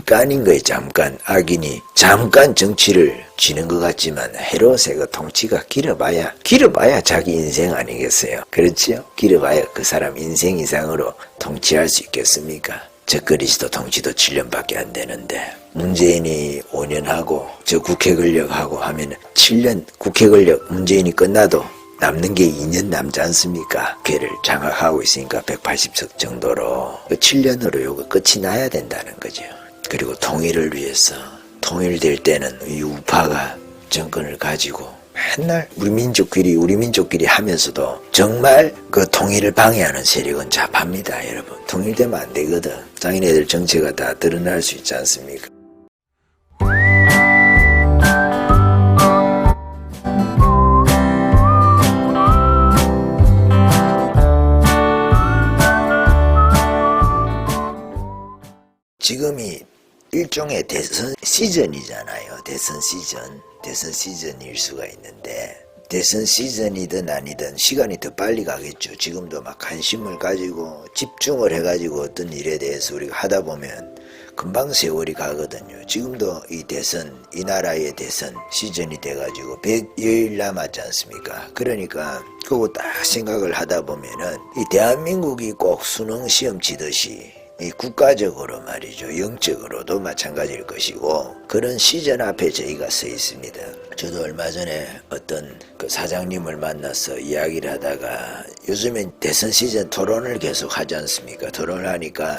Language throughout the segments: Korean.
잠깐인 거예요. 잠깐. 악인이 잠깐 정치를 쥐는 것 같지만 헤롯의 그 통치가 길어봐야 자기 인생 아니겠어요? 그렇지요? 길어봐야 그 사람 인생 이상으로 통치할 수 있겠습니까? 저 그리스도 통치도 7년밖에 안 되는데 문재인이 5년 하고 저 국회 권력하고 하면 7년 국회 권력 문재인이 끝나도 남는 게 2년 남지 않습니까? 국회를 장악하고 있으니까 180석 정도로 그 7년으로 요거 끝이 나야 된다는 거죠. 그리고 통일을 위해서 통일될 때는 이 우파가 정권을 가지고 맨날 우리 민족끼리 하면서도 정말 그 통일을 방해하는 세력은 좌파입니다. 여러분 통일되면 안 되거든. 자기네들 정체가 다 드러날 수 있지 않습니까? 지금이 일종의 대선 시즌이잖아요. 대선 시즌일 수가 있는데 대선 시즌이든 아니든 시간이 더 빨리 가겠죠. 지금도 막 관심을 가지고 집중을 해가지고 어떤 일에 대해서 우리가 하다 보면 금방 세월이 가거든요. 지금도 이 나라의 대선 시즌이 돼가지고 100여일 남았지 않습니까? 그러니까 그거 딱 생각을 하다 보면은 이 대한민국이 꼭 수능 시험 치듯이 이 국가적으로 말이죠. 영적으로도 마찬가지일 것이고 그런 시즌 앞에 저희가 서 있습니다. 저도 얼마 전에 어떤 그 사장님을 만나서 이야기를 하다가 요즘엔 대선 시즌 토론을 계속 하지 않습니까? 토론을 하니까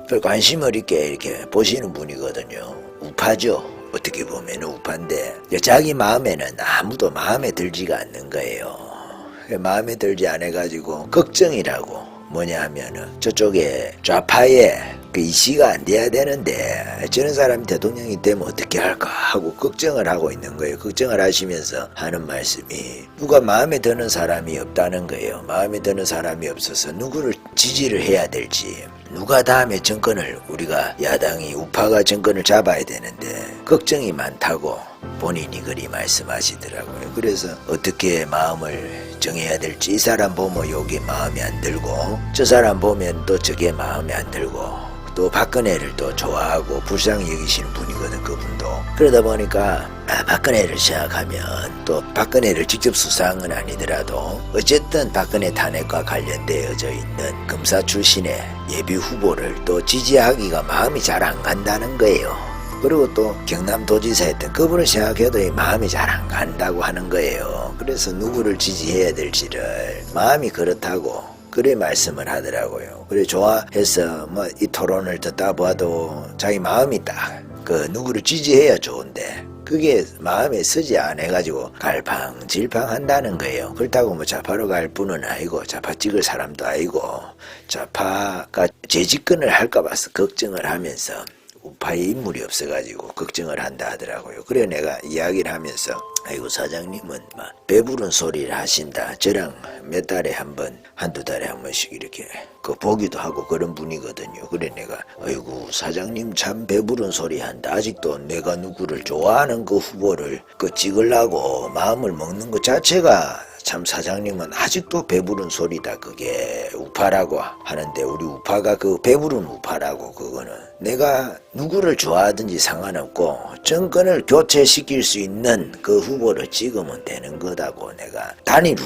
별 관심을 있게 이렇게 보시는 분이거든요. 우파죠. 어떻게 보면 우파인데 자기 마음에는 아무도 마음에 들지가 않는 거예요. 마음에 들지 않아가지고 걱정이라고. 뭐냐 하면은 저쪽에 좌파에 그 이시가 안 돼야 되는데 저런 사람이 대통령이 되면 어떻게 할까 하고 걱정을 하고 있는 거예요. 걱정을 하시면서 하는 말씀이 누가 마음에 드는 사람이 없다는 거예요. 마음에 드는 사람이 없어서 누구를 지지를 해야 될지 누가 다음에 정권을 우리가 야당이 우파가 정권을 잡아야 되는데 걱정이 많다고 본인이 그리 말씀하시더라고요. 그래서 어떻게 마음을 정해야 될지 이 사람 보면 여기 마음에 안 들고 저 사람 보면 또 저게 마음에 안 들고 또 박근혜를 또 좋아하고 불쌍히 여기시는 분이거든 그분도. 그러다 보니까 박근혜를 생각하면 또 박근혜를 직접 수사한 건 아니더라도 어쨌든 박근혜 탄핵과 관련되어져 있는 검사 출신의 예비 후보를 또 지지하기가 마음이 잘 안 간다는 거예요. 그리고 또 경남도지사 했던 그분을 생각해도 마음이 잘 안 간다고 하는 거예요. 그래서 누구를 지지해야 될지를 마음이 그렇다고 그래 말씀을 하더라고요. 그래 좋아해서 뭐 이 토론을 듣다 봐도 자기 마음이 딱 그 누구를 지지해야 좋은데 그게 마음에 쓰지 않아가지고 갈팡질팡 한다는 거예요. 그렇다고 뭐 좌파로 갈 뿐은 아니고 좌파 찍을 사람도 아니고 좌파가 재집권을 할까 봐서 걱정을 하면서 우파의 인물이 없어가지고 걱정을 한다 하더라고요. 그래 내가 이야기를 하면서 아이고 사장님은 막 배부른 소리를 하신다. 저랑 몇 달에 한 번, 한두 달에 한 번씩 이렇게 그 보기도 하고 그런 분이거든요. 그래 내가 아이고 사장님 참 배부른 소리 한다. 아직도 내가 누구를 좋아하는 그 후보를 그 찍으려고 마음을 먹는 것 자체가 참 사장님은 아직도 배부른 소리다. 그게 우파라고 하는데 우리 우파가 그 배부른 우파라고 그거는 내가 누구를 좋아하든지 상관없고 정권을 교체시킬 수 있는 그 후보를 찍으면 되는 거다고. 내가 단일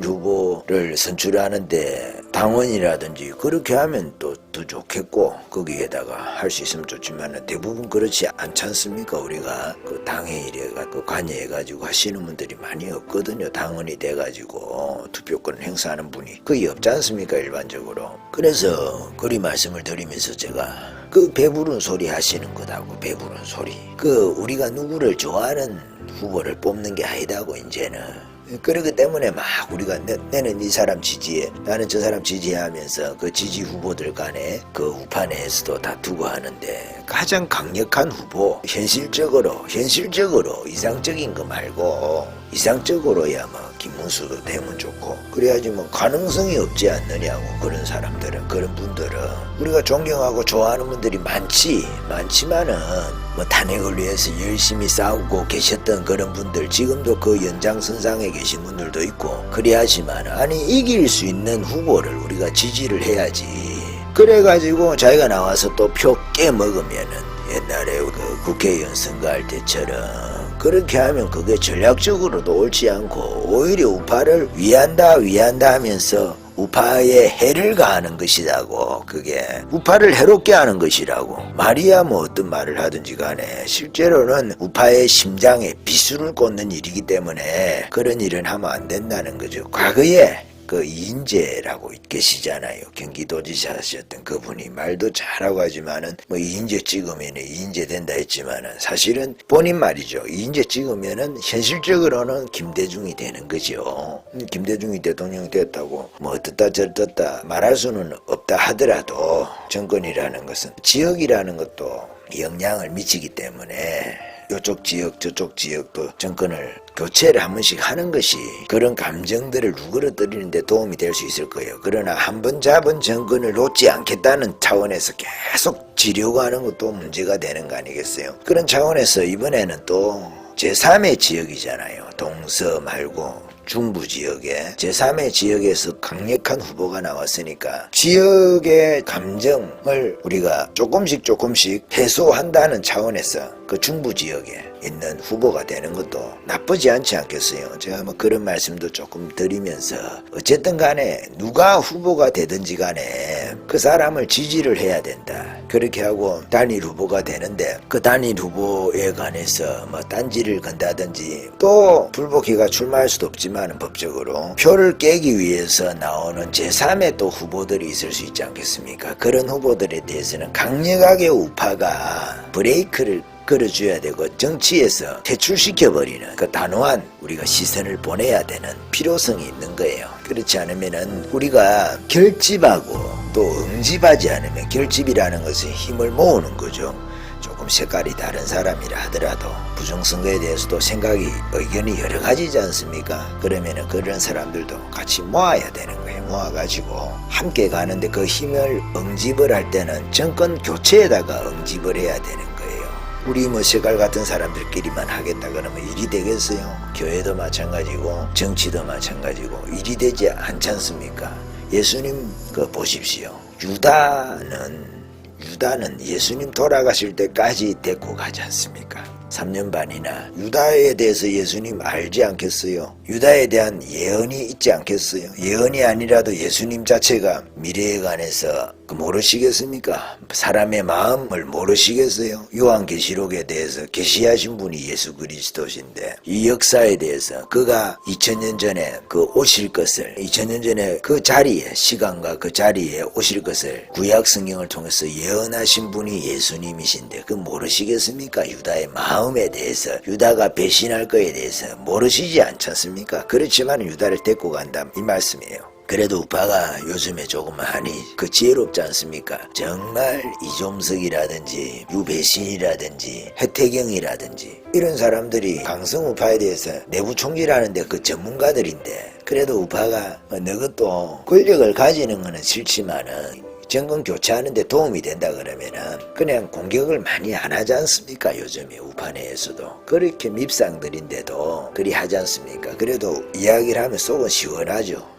후보를 선출하는데 당원이라든지 그렇게 하면 또 더 좋겠고 거기에다가 할 수 있으면 좋지만 대부분 그렇지 않지 않습니까? 우리가 그 당에 이래가 관여해가지고 하시는 분들이 많이 없거든요. 당원이 돼가지고 투표권을 행사하는 분이 거의 없지 않습니까? 일반적으로. 그래서 그리 말씀을 드리면서 제가 그 배부른 소리 하시는 거다고. 배부른 소리. 그 우리가 누구를 좋아하는 후보를 뽑는 게 아니다고 이제는. 그렇기 때문에 막 우리가 내는 이 사람 지지해 나는 저 사람 지지해 하면서 그 지지 후보들 간에 그 우파 내에서도 다투고 하는데 가장 강력한 후보 현실적으로 이상적인 거 말고 이상적으로야 뭐 김문수도 되면 좋고 그래야지 뭐 가능성이 없지 않느냐고. 그런 사람들은 그런 분들은 우리가 존경하고 좋아하는 분들이 많지만은 뭐 탄핵을 위해서 열심히 싸우고 계셨던 그런 분들 지금도 그 연장선상에 계신 분들도 있고 그래야지만 아니 이길 수 있는 후보를 우리가 지지를 해야지. 그래가지고 자기가 나와서 또 표 깨먹으면은 옛날에 그 국회의원 선거할 때처럼 그렇게 하면 그게 전략적으로도 옳지 않고 오히려 우파를 위한다 하면서 우파에 해를 가하는 것이라고. 그게 우파를 해롭게 하는 것이라고. 말이야 뭐 어떤 말을 하든지 간에 실제로는 우파의 심장에 비수를 꽂는 일이기 때문에 그런 일은 하면 안 된다는 거죠. 과거에 그 이인재라고 계시잖아요. 경기도지사셨던 그분이 말도 잘하고 하지만은 뭐 이인재 찍으면 이인재 된다 했지만은 사실은 본인 말이죠. 이인재 찍으면은 현실적으로는 김대중이 되는 거죠. 김대중이 대통령이 됐다고 뭐 어떻다 저렇다 말할 수는 없다 하더라도 정권이라는 것은 지역이라는 것도 영향을 미치기 때문에 요쪽 지역 저쪽 지역도 정권을 교체를 한 번씩 하는 것이 그런 감정들을 누그러뜨리는 데 도움이 될 수 있을 거예요. 그러나 한 번 잡은 정권을 놓지 않겠다는 차원에서 계속 지려고 하는 것도 문제가 되는 거 아니겠어요? 그런 차원에서 이번에는 또 제3의 지역이잖아요. 동서 말고 중부 지역에 제3의 지역에서 강력한 후보가 나왔으니까 지역의 감정을 우리가 조금씩 해소한다는 차원에서 그 중부 지역에 있는 후보가 되는 것도 나쁘지 않지 않겠어요. 제가 뭐 그런 말씀도 조금 드리면서 어쨌든 간에 누가 후보가 되든지 간에 그 사람을 지지를 해야 된다. 그렇게 하고 단일 후보가 되는데 그 단일 후보에 관해서 뭐 딴지를 건다든지 또 불복희가 출마할 수도 없지만 법적으로 표를 깨기 위해서 나오는 제3의 또 후보들이 있을 수 있지 않겠습니까? 그런 후보들에 대해서는 강력하게 우파가 브레이크를 걸어줘야 되고 정치에서 퇴출시켜버리는 그 단호한 우리가 시선을 보내야 되는 필요성이 있는 거예요. 그렇지 않으면은 우리가 결집하고 또 응집하지 않으면 결집이라는 것은 힘을 모으는 거죠. 조금 색깔이 다른 사람이라 하더라도 부정선거에 대해서도 생각이 의견이 여러 가지지 않습니까? 그러면은 그런 사람들도 같이 모아야 되는 거예요. 모아가지고 함께 가는데 그 힘을 응집을 할 때는 정권 교체에다가 응집을 해야 되는 거예요. 우리 뭐 색깔 같은 사람들끼리만 하겠다 그러면 일이 되겠어요? 교회도 마찬가지고 정치도 마찬가지고 일이 되지 않지 않습니까? 예수님 그 보십시오. 유다는 예수님 돌아가실 때까지 데리고 가지 않습니까? 3년 반이나 유다에 대해서 예수님 알지 않겠어요? 유다에 대한 예언이 있지 않겠어요? 예언이 아니라도 예수님 자체가 미래에 관해서 모르시겠습니까? 사람의 마음을 모르시겠어요? 요한계시록에 대해서 계시하신 분이 예수 그리스도신데 이 역사에 대해서 그가 2000년 전에 그 오실 것을 2000년 전에 그 자리에 시간과 그 자리에 오실 것을 구약 성경을 통해서 예언하신 분이 예수님이신데 그 모르시겠습니까? 유다의 마음에 대해서 유다가 배신할 거에 대해서 모르시지 않잖습니까? 그렇지만 유다를 데리고 간다 이 말씀이에요. 그래도 우파가 요즘에 조금 많이 그 지혜롭지 않습니까? 정말 이종석이라든지 유배신이라든지 해태경이라든지 이런 사람들이 강성우파에 대해서 내부 총질하는데 그 전문가들인데 그래도 우파가 너것도 권력을 가지는 거는 싫지만은 정권 교체하는 데 도움이 된다 그러면은 그냥 공격을 많이 안 하지 않습니까? 요즘에 우파 내에서도 그렇게 밉상들인데도 그리 하지 않습니까? 그래도 이야기를 하면 속은 시원하죠.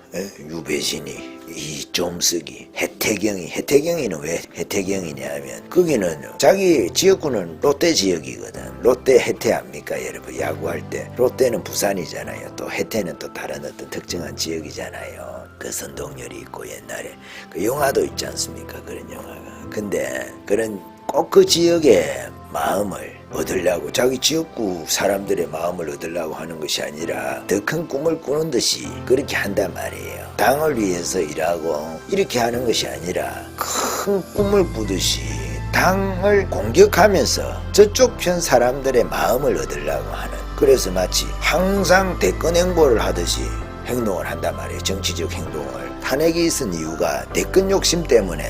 유배신이 이종석이 해태경이는 왜 해태경이냐 하면 거기는 자기 지역구는 롯데 지역이거든. 롯데 해태 압니까 여러분? 야구할 때 롯데는 부산이잖아요. 또 해태는 또 다른 어떤 특정한 지역이잖아요. 그 선동열이 있고 옛날에 그 영화도 있지 않습니까? 그런 영화가. 근데 그런 꼭 그 지역의 마음을 얻으려고 자기 지역구 사람들의 마음을 얻으려고 하는 것이 아니라 더 큰 꿈을 꾸는 듯이 그렇게 한단 말이에요. 당을 위해서 일하고 이렇게 하는 것이 아니라 큰 꿈을 꾸듯이 당을 공격하면서 저쪽 편 사람들의 마음을 얻으려고 하는, 그래서 마치 항상 대권 행보를 하듯이 행동을 한단 말이에요. 정치적 행동을. 탄핵이 있은 이유가 대권 욕심 때문에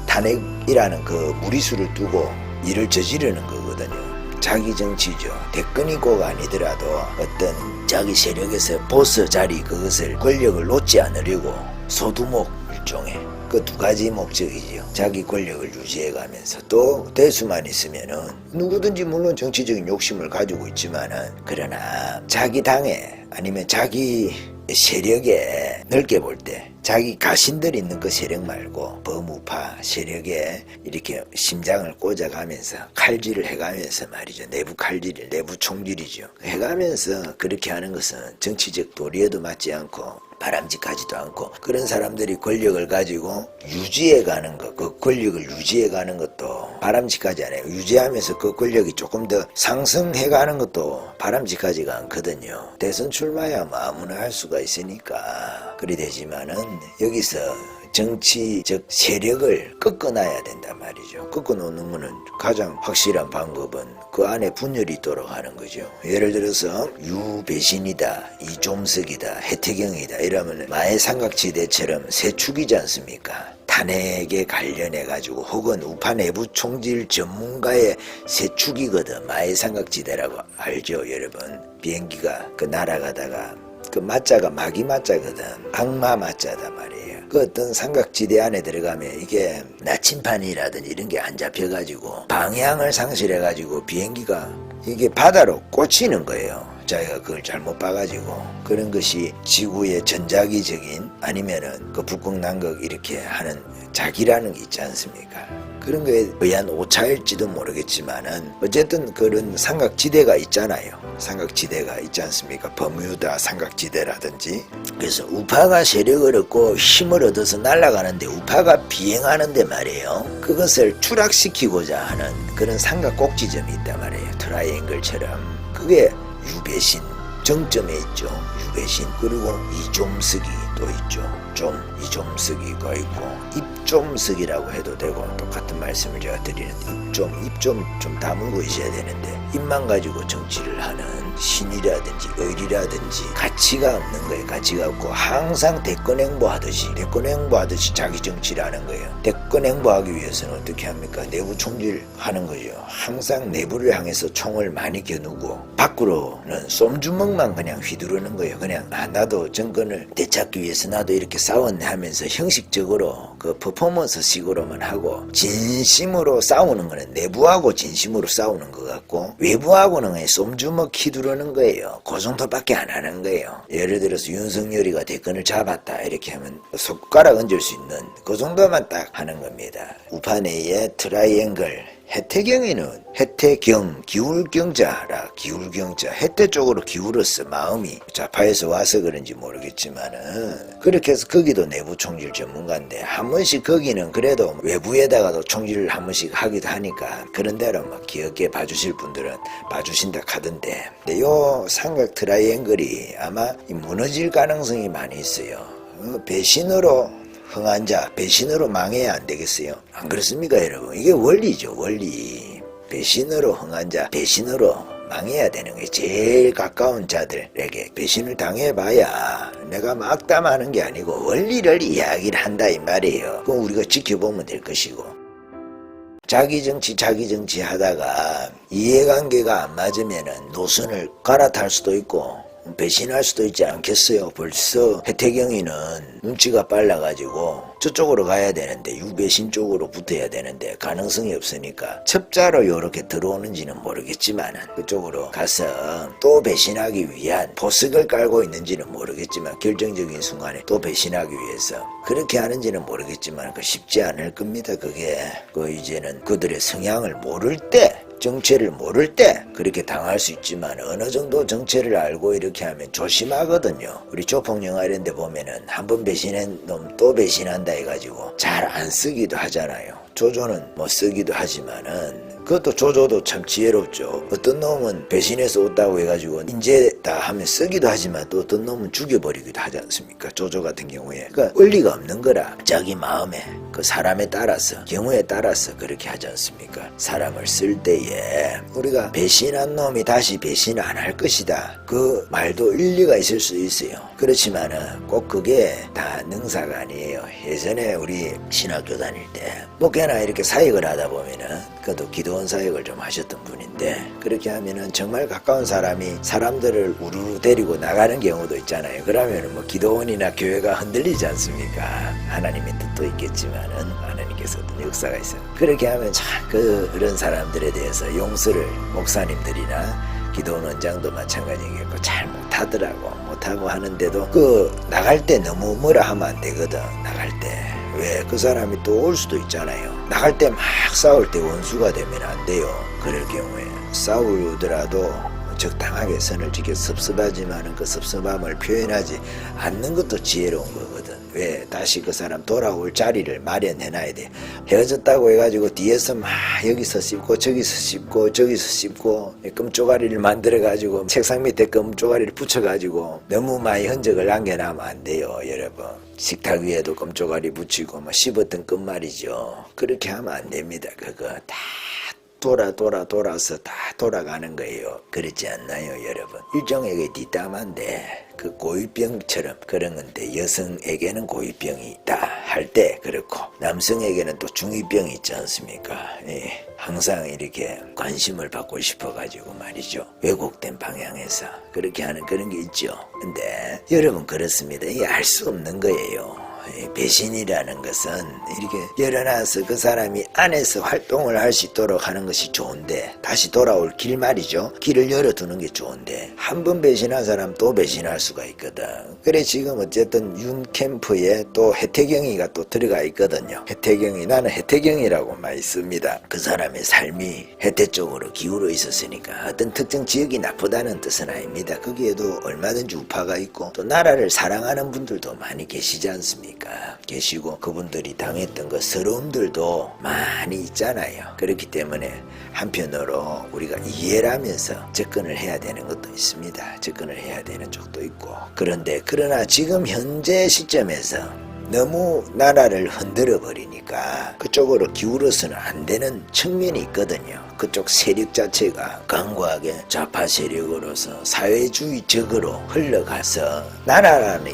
탄핵이라는 그 무리수를 두고 일을 저지르는 거거든요. 자기 정치죠. 대권이 꼭 아니더라도 어떤 자기 세력에서 보스 자리 그것을 권력을 놓지 않으려고 소두목 일종의 그 두 가지 목적이지요. 자기 권력을 유지해가면서 또 대수만 있으면은 누구든지 물론 정치적인 욕심을 가지고 있지만은 그러나 자기 당에 아니면 자기 세력에 넓게 볼 때 자기 가신들 있는 그 세력 말고 범우파 세력에 이렇게 심장을 꽂아가면서 칼질을 해가면서 말이죠. 내부 칼질, 내부 총질이죠. 해가면서 그렇게 하는 것은 정치적 도리에도 맞지 않고 바람직하지도 않고, 그런 사람들이 권력을 가지고 유지해가는 것, 그 권력을 유지해가는 것도 바람직하지 않아요. 유지하면서 그 권력이 조금 더 상승해가는 것도 바람직하지가 않거든요. 대선 출마야 뭐 아무나 할 수가 있으니까 그리 되지만은 여기서 정치적 세력을 꺾어놔야 된단 말이죠. 꺾어놓는 거는 가장 확실한 방법은 그 안에 분열이 있도록 하는 거죠. 예를 들어서 유배신이다, 이종석이다, 해태경이다 이러면 마의 삼각지대처럼 세 축이지 않습니까? 탄핵에 관련해가지고 혹은 우파 내부 총질 전문가의 세 축이거든. 마의 삼각지대라고 알죠 여러분? 비행기가 그 날아가다가 그 맞자가 마기 맞자거든. 악마 맞자다 말이에요. 그 어떤 삼각지대 안에 들어가면 이게 나침판이라든지 이런 게 안 잡혀가지고 방향을 상실해가지고 비행기가 이게 바다로 꽂히는 거예요. 자기가 그걸 잘못 봐가지고. 그런 것이 지구의 전자기적인 아니면은 그 북극남극 이렇게 하는 자기라는 게 있지 않습니까? 그런 거에 의한 오차일지도 모르겠지만은 어쨌든 그런 삼각지대가 있잖아요. 삼각지대가 있지 않습니까? 버뮤다 삼각지대라든지. 그래서 우파가 세력을 얻고 힘을 얻어서 날아가는데 우파가 비행하는데 말이에요. 그것을 추락시키고자 하는 그런 삼각 꼭지점이 있단 말이에요. 트라이앵글처럼. 그게 유배신 정점에 있죠. 유배신. 그리고 이종석이 또 있죠. 이종석이가 있고 입종석이라고 해도 되고 똑같은 말씀을 제가 드리는데 입 좀 다물고 있어야 되는데 입만 가지고 정치를 하는 신이라든지 의리라든지 가치가 없는 거예요. 가치가 없고 항상 대권 행보하듯이 자기 정치를 하는 거예요. 대권 행보하기 위해서는 어떻게 합니까? 내부 총질하는 거죠. 항상 내부를 향해서 총을 많이 겨누고 밖으로는 쏨주먹만 그냥 휘두르는 거예요. 그냥 나도 정권을 되찾기 위해서 나도 이렇게 싸웠네 하면서 형식적으로 그 퍼포먼스식으로만 하고 진심으로 싸우는 거는 내부하고 진심으로 싸우는 것 같고 외부하고는 그냥 쏨주먹 휘두르는 거예요. 그 정도밖에 안 하는 거예요. 예를 들어서 윤석열이가 대권을 잡았다 이렇게 하면 손가락 얹을 수 있는 그 정도만 딱 하는 겁니다. 우파 내의 트라이앵글. 해태경이는 해태경 기울경자라. 기울경자. 해태 쪽으로 기울었어. 마음이 좌파에서 와서 그런지 모르겠지만은 그렇게 해서 거기도 내부 총질 전문가인데 한 번씩 거기는 그래도 외부에다가도 총질을 한 번씩 하기도 하니까 그런 대로 막 귀엽게 봐주실 분들은 봐주신다 하던데, 근데 요 삼각 트라이앵글이 아마 무너질 가능성이 많이 있어요. 배신으로 흥한 자, 배신으로 망해야 안 되겠어요? 안 그렇습니까 여러분? 이게 원리죠. 원리. 배신으로 흥한 자, 배신으로 망해야 되는 게 제일 가까운 자들에게 배신을 당해봐야 내가 막 악담하는 게 아니고 원리를 이야기를 한다 이 말이에요. 그럼 우리가 지켜보면 될 것이고, 자기 정치 하다가 이해관계가 안 맞으면은 노선을 갈아탈 수도 있고 배신할 수도 있지 않겠어요. 벌써 해태경이는 눈치가 빨라가지고 저쪽으로 가야 되는데 유배신 쪽으로 붙어야 되는데 가능성이 없으니까 첩자로 요렇게 들어오는지는 모르겠지만 그쪽으로 가서 또 배신하기 위한 포석을 깔고 있는지는 모르겠지만 결정적인 순간에 또 배신하기 위해서 그렇게 하는지는 모르겠지만 그 쉽지 않을 겁니다. 그게 이제는 그들의 성향을 모를 때, 정체를 모를 때 그렇게 당할 수 있지만 어느 정도 정체를 알고 이렇게 하면 조심하거든요. 우리 조폭 영화 이런 데 보면은 한 번 배신한 놈 또 배신한다 해가지고 잘 안 쓰기도 하잖아요. 조조는 뭐 쓰기도 하지만은 그것도 조조도 참 지혜롭죠. 어떤 놈은 배신해서 왔다고 해가지고 인재다 하면 쓰기도 하지만 또 어떤 놈은 죽여버리기도 하지 않습니까? 조조 같은 경우에. 그러니까 원리가 없는 거라. 자기 마음에 그 사람에 따라서 경우에 따라서 그렇게 하지 않습니까? 사람을 쓸 때에 우리가 배신한 놈이 다시 배신 안 할 것이다. 그 말도 일리가 있을 수 있어요. 그렇지만은 꼭 그게 다 능사가 아니에요. 예전에 우리 신학교 다닐 때 뭐 꽤나 이렇게 사역을 하다 보면은 그것도 기도원 사역을 좀 하셨던 분인데 그렇게 하면은 정말 가까운 사람이 사람들을 우르르 데리고 나가는 경우도 있잖아요. 그러면은 뭐 기도원이나 교회가 흔들리지 않습니까? 하나님의 뜻도 있겠지만은 하나님께서 어떤 역사가 있어요. 그렇게 하면 참 그런 사람들에 대해서 용서를 목사님들이나 기도원 원장도 마찬가지겠고 잘 못하고 하는데도 그 나갈 때 너무 뭐라 하면 안 되거든. 나갈 때 왜 그 사람이 또 올 수도 있잖아요. 나갈 때 막 싸울 때 원수가 되면 안 돼요. 그럴 경우에 싸우더라도 적당하게 선을 지켜 섭섭하지만은 그 섭섭함을 표현하지 않는 것도 지혜로운 거거든. 왜 다시 그 사람 돌아올 자리를 마련해놔야 돼. 헤어졌다고 해가지고 뒤에서 막 여기서 씹고 저기서 씹고 저기서 씹고 끔쪼가리를 만들어가지고 책상 밑에 끔쪼가리를 붙여가지고 너무 많이 흔적을 남겨놔면 안 돼요, 여러분. 식탁 위에도 끔쪼가리 붙이고 막 씹었던 끝말이죠. 그렇게 하면 안 됩니다. 그거 다 돌아서 다 돌아가는 거예요. 그렇지 않나요, 여러분? 일종의 뒷담화인데 그 고유병처럼 그런 건데 여성에게는 고유병이 있다 할 때 그렇고 남성에게는 또 중이병이 있지 않습니까? 예. 항상 이렇게 관심을 받고 싶어가지고 말이죠. 왜곡된 방향에서 그렇게 하는 그런 게 있죠. 근데 여러분 그렇습니다. 이게 알 수 없는 거예요. 배신이라는 것은 이렇게 열어놔서 그 사람이 안에서 활동을 할 수 있도록 하는 것이 좋은데 다시 돌아올 길 말이죠. 길을 열어두는 게 좋은데 한 번 배신한 사람 또 배신할 수가 있거든. 그래 지금 어쨌든 윤 캠프에 또 혜태경이가 또 들어가 있거든요. 혜태경이 나는 혜태경이라고 많이 씁니다. 그 사람의 삶이 혜태 쪽으로 기울어 있었으니까 어떤 특정 지역이 나쁘다는 뜻은 아닙니다. 거기에도 얼마든지 우파가 있고 또 나라를 사랑하는 분들도 많이 계시지 않습니까? 계시고 그분들이 당했던 그 서러움들도 많이 있잖아요. 그렇기 때문에 한편으로 우리가 이해를 하면서 접근을 해야 되는 것도 있습니다. 접근을 해야 되는 쪽도 있고 그러나 지금 현재 시점에서 너무 나라를 흔들어 버리니까 그쪽으로 기울어서는 안 되는 측면이 있거든요. 그쪽 세력 자체가 강고하게 좌파 세력으로서 사회주의적으로 흘러가서 나라라는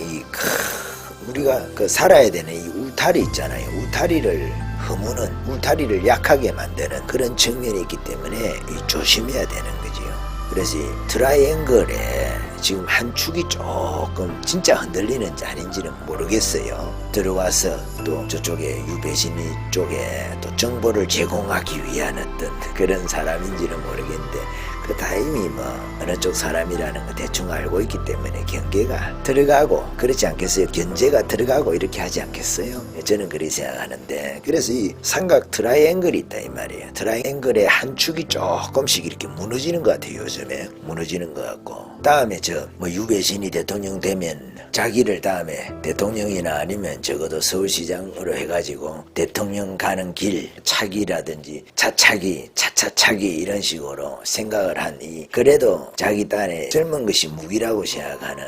우리가 그 살아야 되는 이 울타리 있잖아요. 울타리를 허무는 울타리를 약하게 만드는 그런 측면이 있기 때문에 조심해야 되는 거지요. 그래서 이 트라이앵글에 지금 한 축이 조금 진짜 흔들리는지 아닌지는 모르겠어요. 들어와서 또 저쪽에 유배신이 쪽에 또 정보를 제공하기 위한 어떤 그런 사람인지는 모르겠는데 그 다임이 뭐 어느 쪽 사람이라는 거 대충 알고 있기 때문에 경계가 들어가고 그렇지 않겠어요? 견제가 들어가고 이렇게 하지 않겠어요? 저는 그렇게 생각하는데 그래서 이 삼각 트라이앵글이 있다 이 말이에요. 트라이앵글의 한 축이 조금씩 이렇게 무너지는 것 같아요. 요즘에 무너지는 것 같고 다음에 저 뭐 유배신이 대통령 되면 자기를 다음에 대통령이나 아니면 적어도 서울시장으로 해가지고 대통령 가는 길 차기라든지 차차차기 이런 식으로 생각을 하니 그래도 자기 딴에 젊은 것이 무기라고 생각하는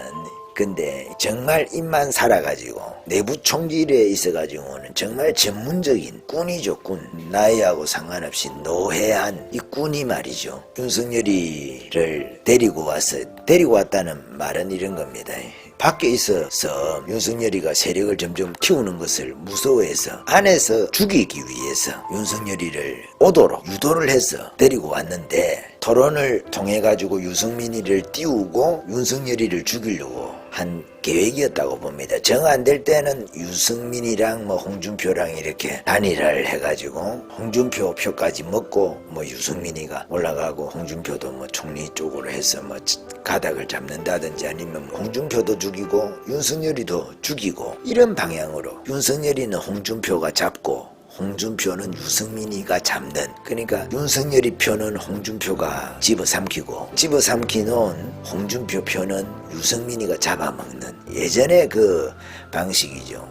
근데 정말 입만 살아가지고 내부 총질에 있어가지고는 정말 전문적인 꾼이죠. 꾼. 나이하고 상관없이 노회한 이 꾼이 말이죠. 윤석열이를 데리고 왔다는 말은 이런 겁니다. 밖에 있어서 윤석열이가 세력을 점점 키우는 것을 무서워해서 안에서 죽이기 위해서 윤석열이를 오도록 유도를 해서 데리고 왔는데 토론을 통해 가지고 유승민이를 띄우고 윤석열이를 죽이려고 한 계획이었다고 봅니다. 정 안 될 때는 유승민이랑 뭐 홍준표랑 이렇게 단일화를 해가지고 홍준표 표까지 먹고 뭐 유승민이가 올라가고 홍준표도 뭐 총리 쪽으로 해서 뭐 가닥을 잡는다든지 아니면 홍준표도 죽이고 윤석열이도 죽이고 이런 방향으로 윤석열이는 홍준표가 잡고 홍준표는 유승민이가 잡는 그러니까 윤석열이 표는 홍준표가 집어삼키는 홍준표 표는 유승민이가 잡아먹는 예전의 그 방식이죠.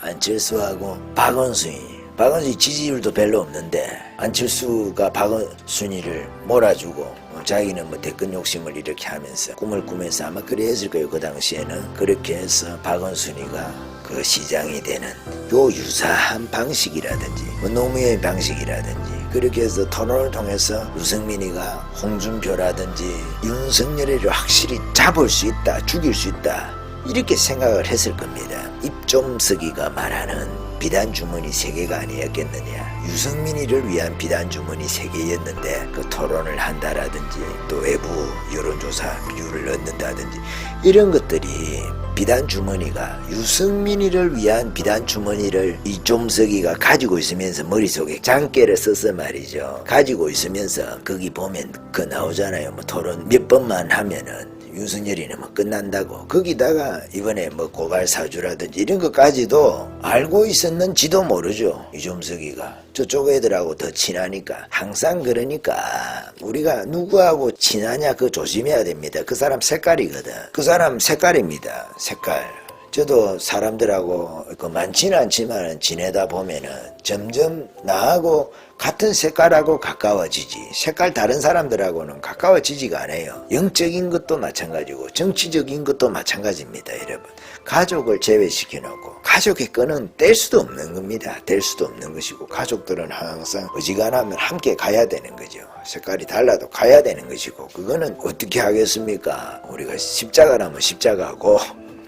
안철수하고 박원순이 지지율도 별로 없는데 안철수가 박원순이를 몰아주고 자기는 뭐 대권 욕심을 이렇게 하면서 꿈을 꾸면서 아마 그래 했을 거예요. 그 당시에는 그렇게 해서 박원순이가 그 시장이 되는 요 유사한 방식이라든지 뭐 노무현의 방식이라든지 그렇게 해서 토론을 통해서 유승민이가 홍준표라든지 윤석열이를 확실히 잡을 수 있다 죽일 수 있다 이렇게 생각을 했을 겁니다. 입좀쓰기가 말하는 비단주머니 3개가 아니었겠느냐. 유승민이를 위한 비단주머니 3개였는데 그 토론을 한다라든지 또 외부 여론조사 비율을 넣는다든지 이런 것들이 비단 주머니가 유승민이를 위한 비단 주머니를 이종석이가 가지고 있으면서 머릿속에 장깨를 써서 말이죠. 가지고 있으면서 거기 보면 그 나오잖아요. 뭐 토론 몇 번만 하면은 윤석열이는 뭐 끝난다고. 거기다가 이번에 뭐 고발 사주라든지 이런 것까지도 알고 있었는지도 모르죠. 이종석이가 저쪽 애들하고 더 친하니까. 항상 그러니까 우리가 누구하고 친하냐 그거 조심해야 됩니다. 그 사람 색깔이거든. 그 사람 색깔입니다. 색깔. 저도 사람들하고 많지는 않지만 지내다 보면은 점점 나하고 같은 색깔하고 가까워지지. 색깔 다른 사람들하고는 가까워지지가 않아요. 영적인 것도 마찬가지고 정치적인 것도 마찬가지입니다. 여러분, 가족을 제외시켜 놓고 가족의 끈은 뗄 수도 없는 겁니다. 뗄 수도 없는 것이고, 가족들은 항상 어지간하면 함께 가야 되는 거죠. 색깔이 달라도 가야 되는 것이고, 그거는 어떻게 하겠습니까? 우리가 십자가라면 십자가고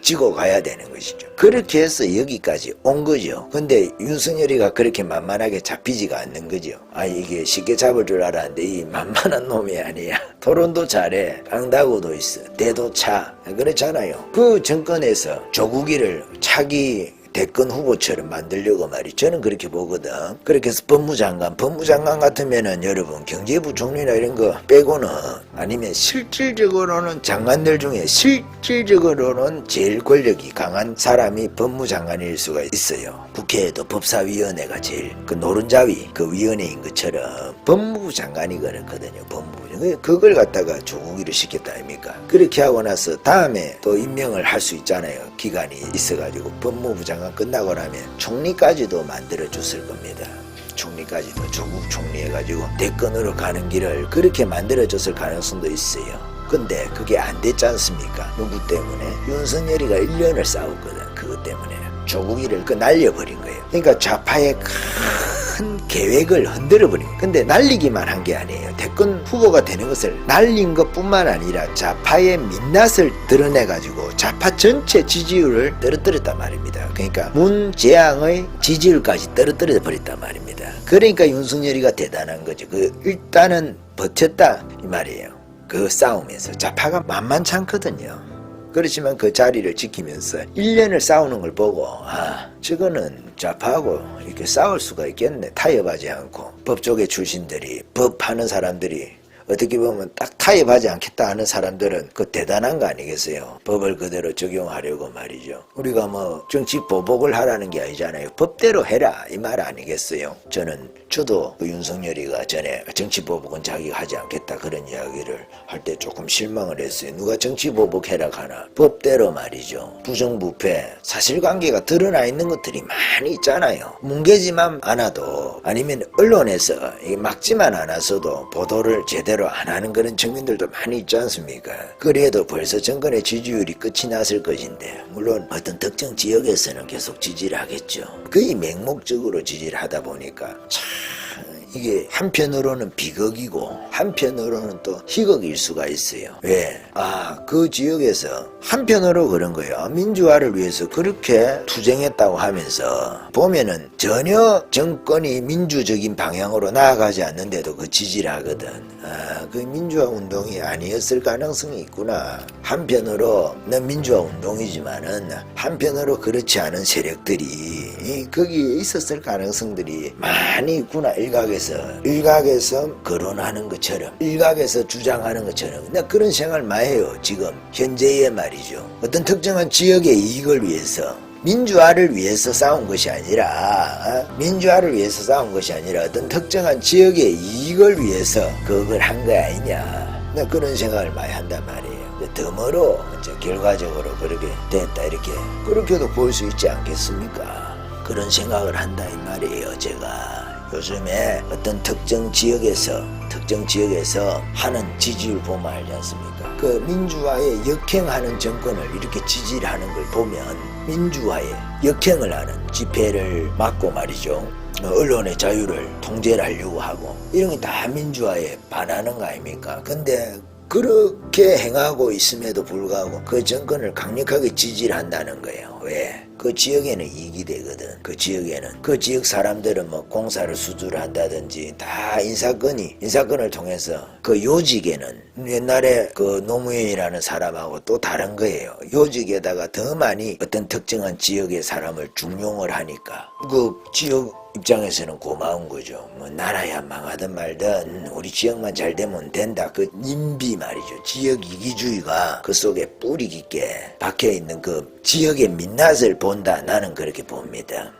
지고 가야 되는 것이죠. 그렇게 해서 여기까지 온 거죠. 근데 윤석열이가 그렇게 만만하게 잡히지가 않는 거죠. 아, 이게 쉽게 잡을 줄 알았는데 이 만만한 놈이 아니야. 토론도 잘해. 깡다구도 있어. 대도 차. 그렇잖아요. 그 정권에서 조국이를 차기 대권 후보처럼 만들려고 말이. 저는 그렇게 보거든. 그렇게 해서 법무장관 같으면은 여러분 경제부 총리나 이런 거 빼고는, 아니면 실질적으로는 장관들 중에 실질적으로는 제일 권력이 강한 사람이 법무장관일 수가 있어요. 국회에도 법사위원회가 제일 그 노른자위 그 위원회인 것처럼 법무부 장관이 그렇거든요. 법무부. 그걸 갖다가 조국이를 시켰다 아닙니까? 그렇게 하고 나서 다음에 또 임명을 할 수 있잖아요. 기간이 있어가지고 법무부 장관 끝나고 나면 총리까지도 만들어줬을 겁니다. 총리까지도 조국 총리 해가지고 대권으로 가는 길을 그렇게 만들어줬을 가능성도 있어요. 근데 그게 안 됐지 않습니까? 누구 때문에? 윤석열이가 1년을 싸웠거든. 그것 때문에 조국이를 날려버린 거예요. 그러니까 좌파의 큰 계획을 흔들어버린 거예요. 근데 날리기만 한 게 아니에요. 대권 후보가 되는 것을 날린 것뿐만 아니라 좌파의 민낯을 드러내가지고 좌파 전체 지지율을 떨어뜨렸단 말입니다. 그러니까 문재앙의 지지율까지 떨어뜨려 버렸단 말입니다. 그러니까 윤석열이가 대단한 거죠. 일단은 버텼다 이 말이에요. 그 싸움에서 좌파가 만만치 않거든요. 그렇지만 그 자리를 지키면서 1년을 싸우는 걸 보고, 아, 저거는 좌파하고 이렇게 싸울 수가 있겠네. 타협하지 않고. 법조계 출신들이, 법하는 사람들이 어떻게 보면 딱 타협하지 않겠다 하는 사람들은 그 대단한 거 아니겠어요? 법을 그대로 적용하려고 말이죠. 우리가 뭐 정치 보복을 하라는 게 아니잖아요. 법대로 해라 이 말 아니겠어요? 저도 그 윤석열이가 전에 정치 보복은 자기가 하지 않겠다 그런 이야기를 할 때 조금 실망을 했어요. 누가 정치 보복해라 하나? 법대로 말이죠. 부정부패, 사실관계가 드러나 있는 것들이 많이 있잖아요. 뭉개지만 않아도, 아니면 언론에서 막지만 않았어도 보도를 제대로 안 하는 그런 정권들도 많이 있지 않습니까? 그래도 벌써 정권의 지지율이 끝이 났을 것인데, 물론 어떤 특정 지역에서는 계속 지지를 하겠죠. 거의 맹목적으로 지지를 하다 보니까 참 이게 한편으로는 비극이고 한편으로는 또 희극일 수가 있어요. 왜? 그 지역에서 한편으로 그런 거예요. 민주화를 위해서 그렇게 투쟁했다고 하면서 보면은 전혀 정권이 민주적인 방향으로 나아가지 않는데도 그 지지를 하거든. 그 민주화 운동이 아니었을 가능성이 있구나. 한편으로는 민주화 운동이지만은 한편으로 그렇지 않은 세력들이 거기에 있었을 가능성들이 많이 있구나. 일각에서 거론하는 것처럼, 일각에서 주장하는 것처럼. 나 그런 생각을 많이 해요. 지금 현재의 말이죠. 어떤 특정한 지역의 이익을 위해서, 민주화를 위해서 싸운 것이 아니라 어떤 특정한 지역의 이익을 위해서 그걸 한 거 아니냐. 나 그런 생각을 많이 한단 말이에요. 덤으로 이제 결과적으로 그렇게 됐다, 이렇게 그렇게도 볼 수 있지 않겠습니까? 그런 생각을 한다 이 말이에요. 제가 요즘에 어떤 특정 지역에서 하는 지지율 보면 알지 않습니까? 그 민주화에 역행하는 정권을 이렇게 지지를 하는 걸 보면, 민주화에 역행을 하는, 집회를 막고 말이죠, 언론의 자유를 통제를 하려고 하고, 이런 게 다 민주화에 반하는 거 아닙니까? 근데 그렇게 행하고 있음에도 불구하고 그 정권을 강력하게 지지를 한다는 거예요. 왜? 그 지역에는 이익이 되거든. 그 지역에는. 그 지역 사람들은 뭐 공사를 수주를 한다든지 다 인사권을 통해서 그 요직에는 옛날에 그 노무현이라는 사람하고 또 다른 거예요. 요직에다가 더 많이 어떤 특정한 지역의 사람을 중용을 하니까 그 지역 입장에서는 고마운 거죠. 뭐 나라야 망하든 말든 우리 지역만 잘 되면 된다. 그 님비 말이죠. 지역 이기주의가 그 속에 뿌리 깊게 박혀있는 그 지역의 민낯을 본다. 나는 그렇게 봅니다.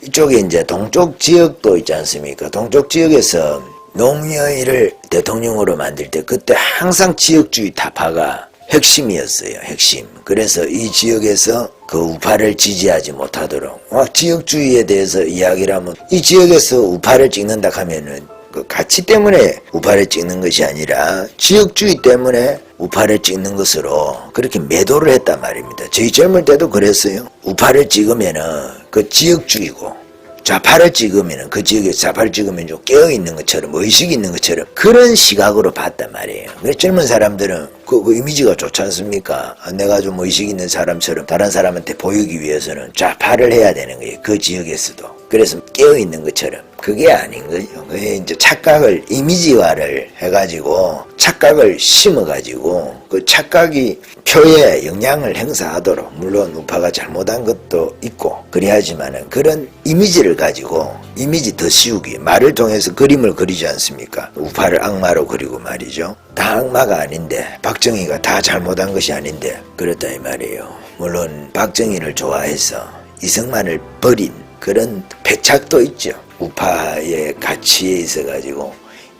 이쪽에 이제 동쪽 지역도 있지 않습니까? 동쪽 지역에서 노무현을 대통령으로 만들 때 그때 항상 지역주의 타파가 핵심이었어요. 핵심. 그래서 이 지역에서 그 우파를 지지하지 못하도록 지역주의에 대해서 이야기를 하면 이 지역에서 우파를 찍는다 하면은 그 가치 때문에 우파를 찍는 것이 아니라 지역주의 때문에 우파를 찍는 것으로 그렇게 매도를 했단 말입니다. 저희 젊을 때도 그랬어요. 우파를 찍으면은 그 지역주의고 좌파를 찍으면 그 지역에 좌파를 찍으면 좀 깨어있는 것처럼 의식이 있는 것처럼 그런 시각으로 봤단 말이에요. 그래서 젊은 사람들은 그 이미지가 좋지 않습니까? 내가 좀 의식 있는 사람처럼 다른 사람한테 보이기 위해서는 좌파를 해야 되는 거예요. 그 지역에서도. 그래서 깨어있는 것처럼. 그게 아닌 거죠. 그게 이제 착각을 이미지화를 해가지고 착각을 심어가지고 그 착각이 표에 영향을 행사하도록 물론 우파가 잘못한 것도 있고 그래야지만은 그런 이미지를 가지고 이미지 더 씌우기 말을 통해서 그림을 그리지 않습니까? 우파를 악마로 그리고 말이죠. 다 악마가 아닌데 박정희가 다 잘못한 것이 아닌데 그렇다 이 말이에요. 물론 박정희를 좋아해서 이승만을 버린 그런 패착도 있죠. 우파의 가치에 있어가지고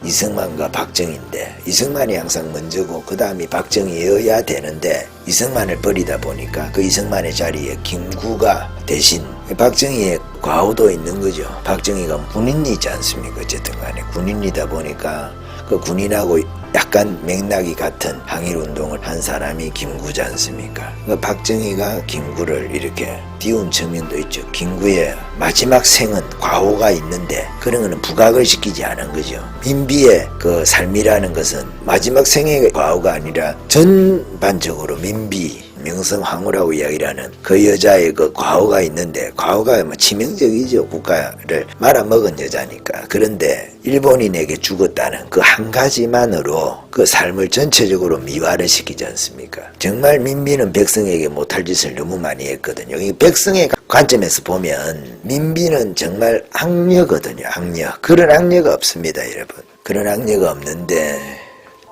이승만과 박정희인데 이승만이 항상 먼저고 그 다음이 박정희여야 되는데 이승만을 버리다 보니까 그 이승만의 자리에 김구가 대신 박정희의 과오도 있는 거죠. 박정희가 군인이지 않습니까? 어쨌든 간에 군인이다 보니까 그 군인하고 약간 맥락이 같은 항일운동을 한 사람이 김구지 않습니까? 그러니까 박정희가 김구를 이렇게 띄운 측면도 있죠. 김구의 마지막 생은 과오가 있는데 그런 거는 부각을 시키지 않은 거죠. 민비의 그 삶이라는 것은 마지막 생의 과오가 아니라 전반적으로 민비 명성황후라고 이야기를 하는 그 여자의 그 과오가 있는데 과오가 뭐 치명적이죠. 국가를 말아먹은 여자니까. 그런데 일본인에게 죽었다는 그 한 가지만으로 그 삶을 전체적으로 미화를 시키지 않습니까? 정말 민비는 백성에게 못할 짓을 너무 많이 했거든요. 이 백성의 관점에서 보면 민비는 정말 악녀거든요. 악녀. 그런 악녀가 없습니다, 여러분. 그런 악녀가 없는데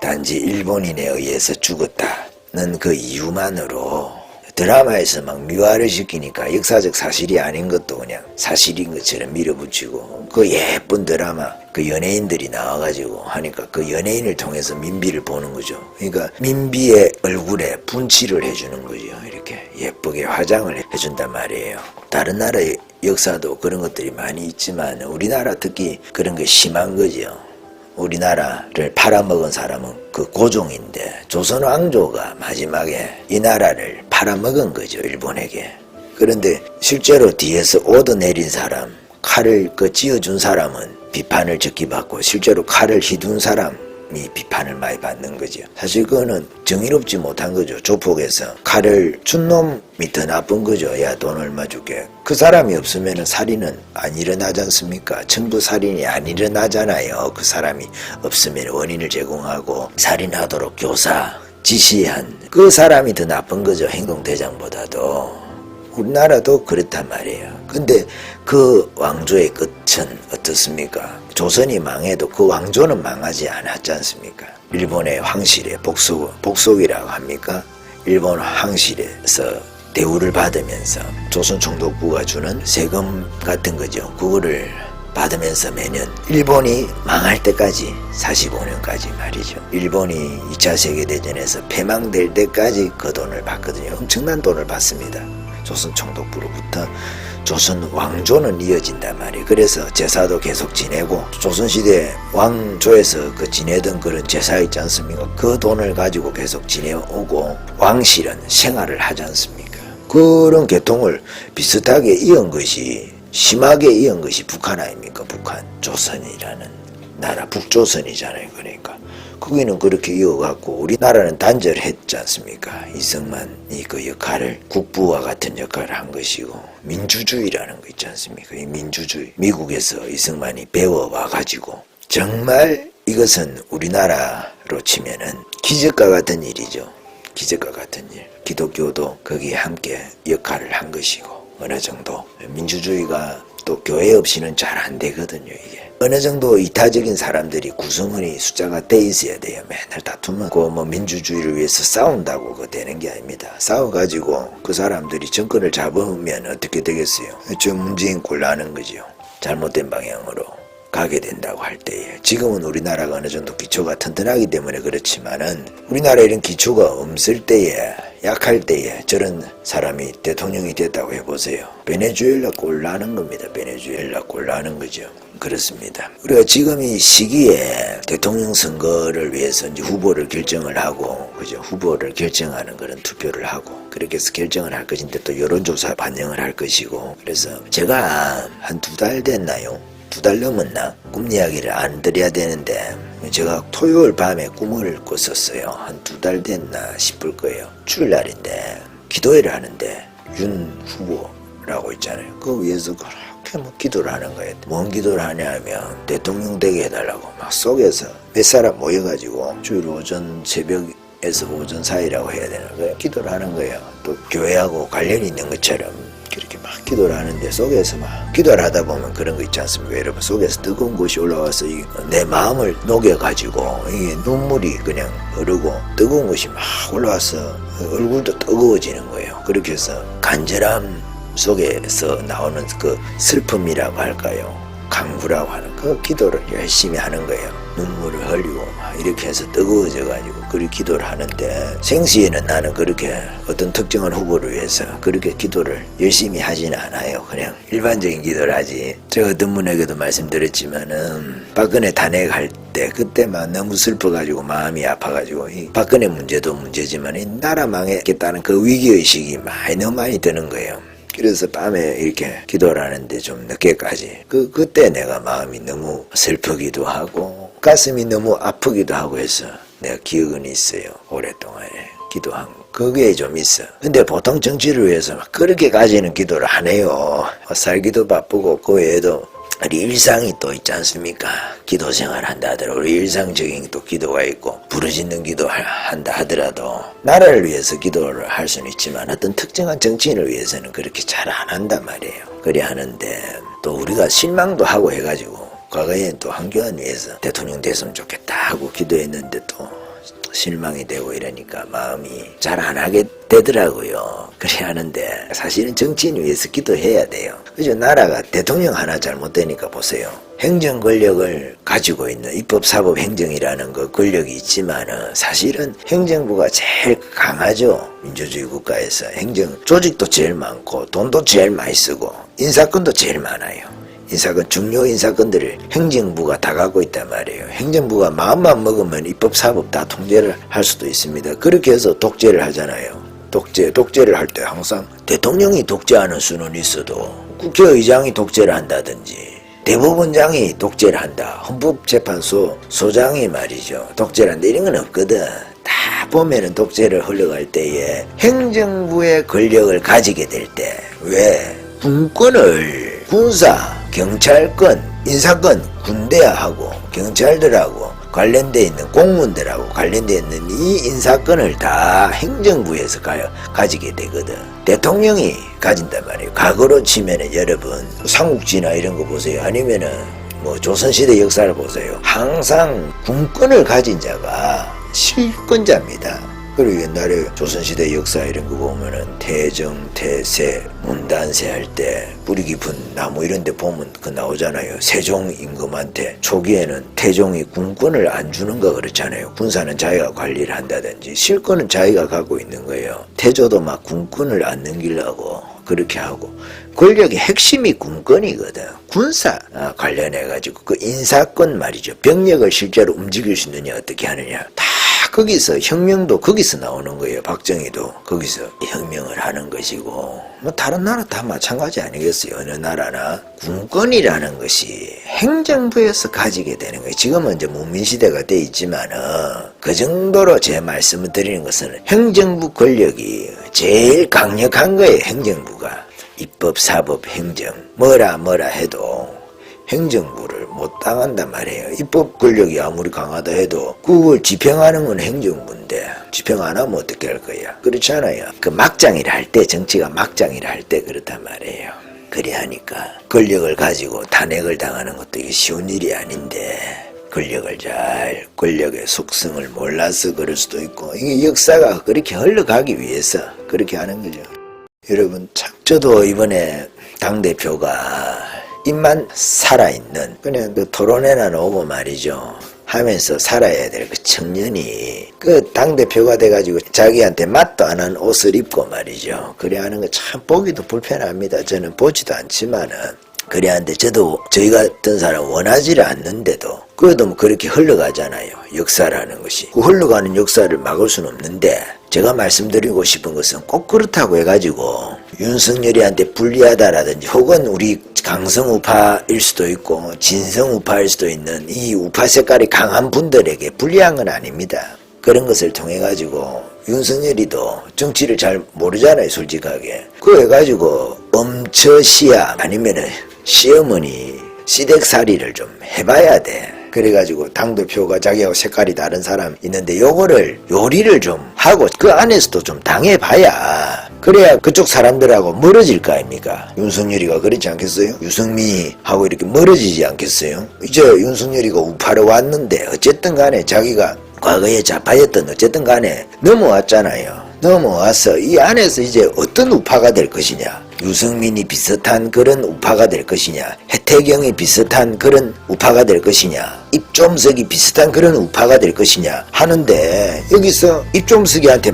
단지 일본인에 의해서 죽었다는 그 이유만으로 드라마에서 막 미화를 시키니까 역사적 사실이 아닌 것도 그냥 사실인 것처럼 밀어붙이고 그 예쁜 드라마 그 연예인들이 나와가지고 하니까 그 연예인을 통해서 민비를 보는 거죠. 그러니까 민비의 얼굴에 분칠을 해주는 거죠. 이렇게 예쁘게 화장을 해준단 말이에요. 다른 나라의 역사도 그런 것들이 많이 있지만 우리나라 특히 그런 게 심한 거죠. 우리나라를 팔아먹은 사람은 그 고종인데 조선 왕조가 마지막에 이 나라를 팔아먹은 거죠, 일본에게. 그런데 실제로 뒤에서 오더 내린 사람, 칼을 찧어준 사람은 비판을 적게 받고 실제로 칼을 휘둔 사람이 비판을 많이 받는 거죠. 사실 그거는 정의롭지 못한 거죠. 조폭에서 칼을 준 놈이 더 나쁜 거죠. 야, 돈 얼마 줄게. 그 사람이 없으면 살인은 안 일어나지 않습니까? 전부 살인이 안 일어나잖아요. 그 사람이 없으면 원인을 제공하고 살인하도록 교사, 지시한 그 사람이 더 나쁜 거죠. 행동대장보다도. 우리나라도 그렇단 말이에요. 근데 그 왕조의 끝은 어떻습니까? 조선이 망해도 그 왕조는 망하지 않았지 않습니까? 일본의 황실에 복속이라고 합니까? 일본 황실에서 대우를 받으면서 조선 총독부가 주는 세금 같은 거죠. 그거를 받으면서 매년 일본이 망할 때까지 45년까지 말이죠. 일본이 2차 세계대전에서 패망될 때까지 그 돈을 받거든요. 엄청난 돈을 받습니다. 조선 총독부로부터. 조선 왕조는 이어진단 말이에요. 그래서 제사도 계속 지내고 조선시대 왕조에서 그 지내던 그런 제사 있지 않습니까? 그 돈을 가지고 계속 지내오고 왕실은 생활을 하지 않습니까? 그런 계통을 비슷하게 이은 것이 심하게 이은 것이 북한 아닙니까? 북한. 조선이라는 나라 북조선이잖아요. 그러니까 거기는 그렇게 이어갖고 우리나라는 단절했지 않습니까? 이승만이 그 역할을 국부와 같은 역할을 한 것이고 민주주의라는 거 있지 않습니까? 이 민주주의 미국에서 이승만이 배워와가지고 정말 이것은 우리나라로 치면은 기적과 같은 일이죠. 기적과 같은 일. 기독교도 거기에 함께 역할을 한 것이고 어느 정도 민주주의가 또 교회 없이는 잘 안 되거든요. 이게 어느 정도 이타적인 사람들이 구성원이 숫자가 돼 있어야 돼요. 맨날 다투면 그 뭐 민주주의를 위해서 싸운다고 그거 되는 게 아닙니다. 싸워가지고 그 사람들이 정권을 잡으면 어떻게 되겠어요? 저 문재인 꼴나는 거죠. 잘못된 방향으로 가게 된다고 할 때에 지금은 우리나라가 어느 정도 기초가 튼튼하기 때문에 그렇지만은 우리나라에 이런 기초가 없을 때에 약할 때에 저런 사람이 대통령이 됐다고 해보세요. 베네수엘라 꼴 나는 겁니다. 베네수엘라 꼴 나는 거죠. 그렇습니다. 우리가 지금 이 시기에 대통령 선거를 위해서 이제 후보를 결정을 하고, 그죠? 후보를 결정하는 그런 투표를 하고, 그렇게 해서 결정을 할 것인데 또 여론조사 반영을 할 것이고, 그래서 제가 한 2달 됐나요? 2달 넘었나? 꿈 이야기를 안 드려야 되는데 제가 토요일 밤에 꿈을 꿨었어요. 한 2달 됐나 싶을 거예요. 주일날인데 기도회를 하는데 윤 후보라고 있잖아요. 그 위에서 그렇게 뭐 기도를 하는 거예요. 뭔 기도를 하냐면 대통령 되게 해달라고 막 속에서 몇 사람 모여가지고 주일 오전 새벽에서 오전 사이라고 해야 되나 거예요. 기도를 하는 거예요. 또 교회하고 관련이 있는 것처럼 그렇게 막 기도를 하는데 속에서 막 기도를 하다 보면 그런 거 있지 않습니까? 여러분 속에서 뜨거운 것이 올라와서 내 마음을 녹여가지고 이게 눈물이 그냥 흐르고 뜨거운 것이 막 올라와서 얼굴도 뜨거워지는 거예요. 그렇게 해서 간절함 속에서 나오는 그 슬픔이라고 할까요? 강구라고 하는 그 기도를 열심히 하는 거예요. 눈물을 흘리고 막 이렇게 해서 뜨거워져가지고 그렇게 기도를 하는데 생시에는 나는 그렇게 어떤 특정한 후보를 위해서 그렇게 기도를 열심히 하지는 않아요. 그냥 일반적인 기도를 하지. 제가 어떤 분에게도 말씀드렸지만은 박근혜 탄핵할 때 그때만 너무 슬퍼가지고 마음이 아파가지고 이 박근혜 문제도 문제지만 이 나라 망했겠다는 그 위기의식이 너무 많이 드는 거예요. 그래서 밤에 이렇게 기도를 하는데 좀 늦게까지 그때 내가 마음이 너무 슬프기도 하고 가슴이 너무 아프기도 하고 해서 내가 기억은 있어요. 오랫동안에 기도한 그게 좀 있어. 근데 보통 정치를 위해서 막 그렇게까지는 기도를 안 해요. 살기도 바쁘고 그 외에도 우리 일상이 또 있지 않습니까? 기도 생활 한다 하더라도 우리 일상적인 또 기도가 있고 부르짖는 기도 한다 하더라도 나라를 위해서 기도를 할 수는 있지만 어떤 특정한 정치인을 위해서는 그렇게 잘 안 한단 말이에요. 그래 하는데 또 우리가 실망도 하고 해가지고 과거에 또 한교안 위해서 대통령 됐으면 좋겠다 하고 기도했는데 또 실망이 되고 이러니까 마음이 잘 안 하게 되더라고요. 그래 하는데 사실은 정치인 위해서 기도해야 돼요. 그죠? 나라가 대통령 하나 잘못되니까 보세요. 행정 권력을 가지고 있는 입법, 사법, 행정이라는 그 권력이 있지만은 사실은 행정부가 제일 강하죠. 민주주의 국가에서 행정 조직도 제일 많고 돈도 제일 많이 쓰고 인사권도 제일 많아요. 인사권, 중요 인사권들을 행정부가 다 갖고 있단 말이에요. 행정부가 마음만 먹으면 입법, 사법 다 통제를 할 수도 있습니다. 그렇게 해서 독재를 하잖아요. 독재를 할 때 항상 대통령이 독재하는 수는 있어도 국회의장이 독재를 한다든지 대법원장이 독재를 한다. 헌법재판소 소장이 말이죠. 독재를 한다. 이런 건 없거든. 다 보면은 독재를 흘러갈 때에 행정부의 권력을 가지게 될 때 왜 군권을 군사 경찰권, 인사권, 군대하고 경찰들하고 관련되어 있는 공무원들하고 관련되어 있는 이 인사권을 다 행정부에서 가지게 되거든. 대통령이 가진단 말이에요. 과거로 치면은 여러분 삼국지나 이런 거 보세요. 아니면은 뭐 조선시대 역사를 보세요. 항상 군권을 가진 자가 실권자입니다. 그리고 옛날에 조선시대 역사 이런 거 보면은 태정, 태세, 문단세 할 때 뿌리 깊은 나무 이런 데 보면 그 나오잖아요. 세종 임금한테 초기에는 태종이 군권을 안 주는 거 그렇잖아요. 군사는 자기가 관리를 한다든지 실권은 자기가 갖고 있는 거예요. 태조도 막 군권을 안 넘기려고 그렇게 하고 권력의 핵심이 군권이거든. 군사 관련해가지고 그 인사권 말이죠. 병력을 실제로 움직일 수 있느냐 어떻게 하느냐 다 거기서 혁명도 거기서 나오는 거예요. 박정희도 거기서 혁명을 하는 것이고 뭐 다른 나라 다 마찬가지 아니겠어요. 어느 나라나 군권이라는 것이 행정부에서 가지게 되는 거예요. 지금은 이제 문민시대가 돼 있지만은 그 정도로 제 말씀을 드리는 것은 행정부 권력이 제일 강력한 거예요. 행정부가 입법, 사법, 행정 뭐라 해도 행정부를 못 당한단 말이에요. 입법 권력이 아무리 강하다 해도 그걸 집행하는 건 행정부인데 집행 안 하면 어떻게 할 거야? 그렇잖아요. 그 막장이라 할 때 정치가 막장이라 할 때 그렇단 말이에요. 그래 하니까 권력을 가지고 탄핵을 당하는 것도 이게 쉬운 일이 아닌데 권력의 속성을 몰라서 그럴 수도 있고 이게 역사가 그렇게 흘러가기 위해서 그렇게 하는 거죠. 여러분 참 저도 이번에 당대표가 입만 살아있는 그냥 그 토론회나 오고 말이죠 하면서 살아야 될 그 청년이 그 당대표가 돼가지고 자기한테 맛도 안 한 옷을 입고 말이죠 그래 하는 거 참 보기도 불편합니다. 저는 보지도 않지만은 그래 하는데 저희 같은 사람 원하지를 않는데도 그래도 뭐 그렇게 흘러가잖아요. 역사라는 것이 그 흘러가는 역사를 막을 수는 없는데 제가 말씀드리고 싶은 것은 꼭 그렇다고 해가지고 윤석열이한테 불리하다라든지 혹은 우리 강성우파일 수도 있고 진성우파일 수도 있는 이 우파 색깔이 강한 분들에게 불리한 건 아닙니다. 그런 것을 통해 가지고 윤석열이도 정치를 잘 모르잖아요. 솔직하게 그거 해가지고 엄처시야 아니면은 시어머니 시댁살이를 좀 해봐야 돼. 그래가지고 당대표가 자기하고 색깔이 다른 사람 있는데 요거를 요리를 좀 하고 그 안에서도 좀 당해봐야 그래야 그쪽 사람들하고 멀어질 거 아닙니까? 윤석열이가 그렇지 않겠어요? 유승민하고 이렇게 멀어지지 않겠어요? 이제 윤석열이가 우파로 왔는데 어쨌든 간에 자기가 과거에 좌파였던 어쨌든 간에 넘어왔잖아요. 넘어와서 이 안에서 이제 어떤 우파가 될 것이냐, 유승민이 비슷한 그런 우파가 될 것이냐, 해태경이 비슷한 그런 우파가 될 것이냐, 입좀석이 비슷한 그런 우파가 될 것이냐 하는데 여기서 입좀석이한테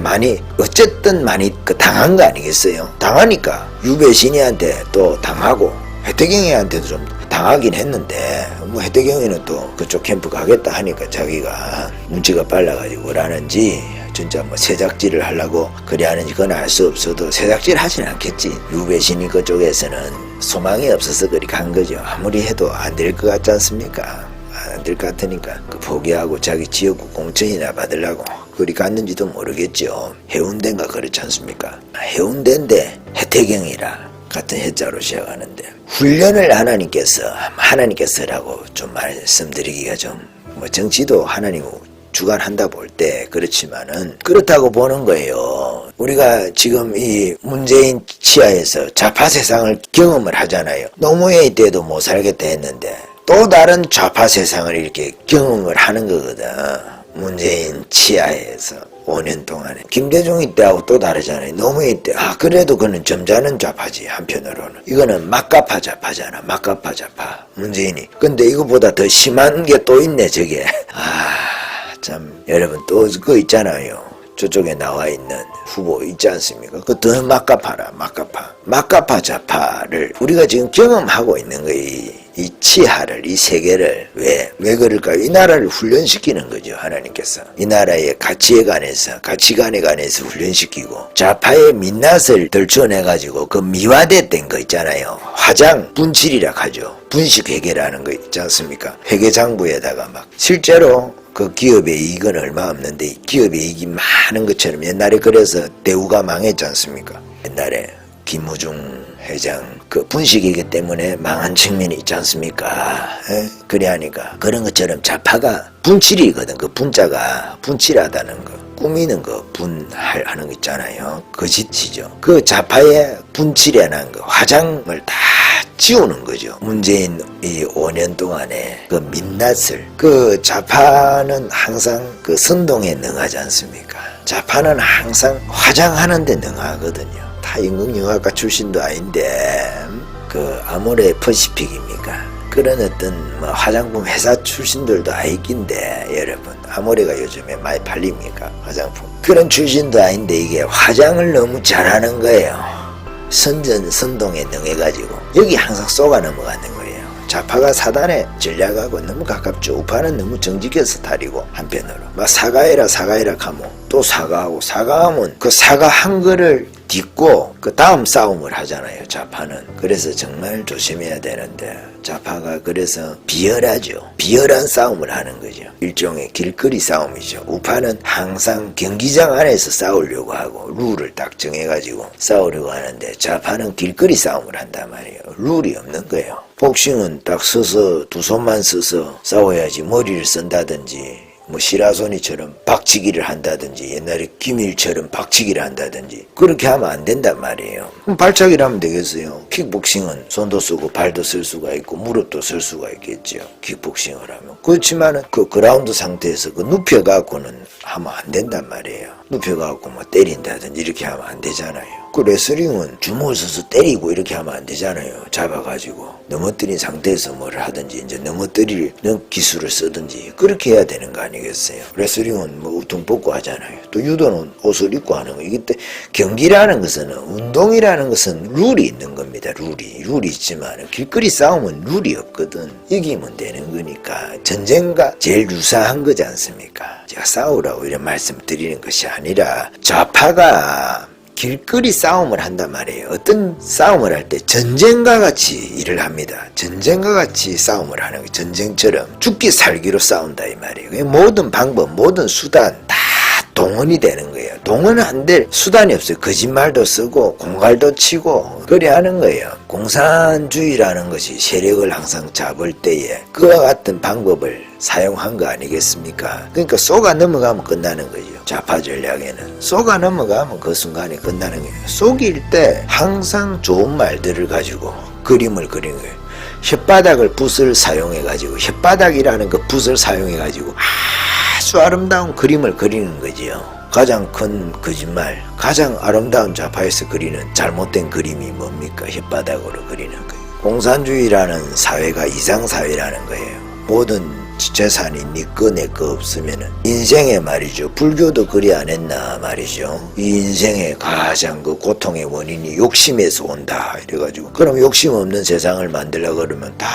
어쨌든 많이 당한 거 아니겠어요? 당하니까 유배신이한테 또 당하고 해태경이한테도 좀 당하긴 했는데 뭐 해태경이는 또 그쪽 캠프 가겠다 하니까 자기가 눈치가 빨라가지고 라는지 진짜 뭐 새작질을 하려고 그래 하는지 그건 알 수 없어도 새작질 하진 않겠지. 유배신이 그쪽에서는 소망이 없어서 그리 간 거죠. 아무리 해도 안 될 것 같지 않습니까? 안 될 것 같으니까 그 포기하고 자기 지역구 공천이나 받으려고 그리 갔는지도 모르겠죠. 해운대인가 그렇지 않습니까? 해운대인데 해태경이라 같은 해자로 시작하는데 훈련을 하나님께서라고 좀 말씀드리기가 좀 뭐 정치도 하나님 주관한다 볼 때 그렇지만은 그렇다고 보는 거예요. 우리가 지금 이 문재인 치하에서 좌파 세상을 경험을 하잖아요. 노무현 때도 못 살겠다 했는데 또 다른 좌파 세상을 이렇게 경험을 하는 거거든. 문재인 치하에서 5년 동안에 김대중 때하고 또 다르잖아요. 노무현 때 그래도 그는 점잖은 좌파지. 한편으로는 이거는 막가파 좌파잖아. 막가파 좌파 문재인이. 근데 이거보다 더 심한 게 또 있네. 저게 참 여러분 또 그거 있잖아요. 저쪽에 나와 있는 후보 있지 않습니까? 그 더 막가파라. 막가파 좌파를 우리가 지금 경험하고 있는 거예요. 이 치하를, 이 세계를 왜 그럴까요? 이 나라를 훈련시키는 거죠. 하나님께서 이 나라의 가치관에 관해서 훈련시키고 좌파의 민낯을 덜쳐내가지고 그 미화됐던 거 있잖아요. 화장 분칠이라 하죠. 분식회계라는 거 있지 않습니까? 회계장부에다가 막 실제로 그 기업의 이익은 얼마 없는데 기업의 이익이 많은 것처럼 옛날에 그래서 대우가 망했지 않습니까? 옛날에 김우중 회장 그 분식이기 때문에 망한 측면이 있지 않습니까? 그래 하니까 그런 것처럼 좌파가 분칠이거든. 그 분자가 분칠하다는 거, 꾸미는 거, 분하는 거 있잖아요. 그 짓이죠. 그 좌파의 분칠해난 거, 화장을 다 지우는 거죠. 문재인 이 5년 동안에 그 민낯을 그 좌파는 항상 그 선동에 능하지 않습니까? 좌파는 항상 화장하는 데 능하거든요. 다 인공영화과 출신도 아닌데 그 아모레 퍼시픽입니까? 그런 어떤 뭐 화장품 회사 출신들도 아니긴데 여러분 아모레가 요즘에 많이 팔립니까? 화장품 그런 출신도 아닌데 이게 화장을 너무 잘하는 거예요. 선동에 능해가지고 여기 항상 쏘가 넘어가는 거예요. 좌파가 사단의 전략하고 너무 가깝죠. 우파는 너무 정직해서 다리고 한편으로 막 사과해라 하면 또 사과하고 사과하면 그 사과한 거를 딛고 그 다음 싸움을 하잖아요. 좌파는. 그래서 정말 조심해야 되는데 좌파가 그래서 비열하죠. 비열한 싸움을 하는 거죠. 일종의 길거리 싸움이죠. 우파는 항상 경기장 안에서 싸우려고 하고 룰을 딱 정해가지고 싸우려고 하는데 좌파는 길거리 싸움을 한단 말이에요. 룰이 없는 거예요. 복싱은 딱 서서 두 손만 써서 싸워야지 머리를 쓴다든지 뭐 시라소니처럼 박치기를 한다든지 옛날에 김일처럼 박치기를 한다든지 그렇게 하면 안 된단 말이에요. 그럼 발차기를 하면 되겠어요. 킥복싱은 손도 쓰고 발도 쓸 수가 있고 무릎도 쓸 수가 있겠죠. 킥복싱을 하면. 그렇지만은 그 그라운드 상태에서 그 눕혀갖고는 하면 안 된단 말이에요. 눕혀갖고 뭐 때린다든지 이렇게 하면 안 되잖아요. 그 레슬링은 주먹을 써서 때리고 이렇게 하면 안 되잖아요. 잡아가지고 넘어뜨린 상태에서 뭘 하든지 이제 넘어뜨리는 기술을 쓰든지 그렇게 해야 되는 거 아니겠어요. 레슬링은 뭐 우통 벗고 하잖아요. 또 유도는 옷을 입고 하는 거. 이게 경기라는 것은 운동이라는 것은 룰이 있는 겁니다. 룰이 있지만 길거리 싸움은 룰이 없거든. 이기면 되는 거니까 전쟁과 제일 유사한 거지 않습니까? 제가 싸우라고 이런 말씀 드리는 것이 아니라 좌파가 길거리 싸움을 한단 말이에요. 어떤 싸움을 할 때 전쟁과 같이 일을 합니다. 전쟁과 같이 싸움을 하는 거예요. 전쟁처럼 죽기 살기로 싸운다 이 말이에요. 모든 방법, 모든 수단 다 동원이 되는 거예요. 동원 안 될 수단이 없어요. 거짓말도 쓰고 공갈도 치고 그래 하는 거예요. 공산주의라는 것이 세력을 항상 잡을 때에 그와 같은 방법을 사용한 거 아니겠습니까? 그러니까 쏘가 넘어가면 끝나는 거죠. 좌파 전략에는 쏘가 넘어가면 그 순간에 끝나는 거예요. 쏘기일 때 항상 좋은 말들을 가지고 그림을 그리는 거예요. 혓바닥을 붓을 사용해가지고 혓바닥이라는 그 붓을 사용해가지고 아주 아름다운 그림을 그리는 거지요. 가장 큰 거짓말, 가장 아름다운 좌파에서 그리는 잘못된 그림이 뭡니까? 혓바닥으로 그리는 거예요. 공산주의라는 사회가 이상사회라는 거예요. 모든 재산이 니꺼 내꺼 없으면은 인생에 말이죠. 불교도 그리 안 했나 말이죠. 이 인생의 가장 그 고통의 원인이 욕심에서 온다 이래가지고 그럼 욕심 없는 세상을 만들려고 그러면 다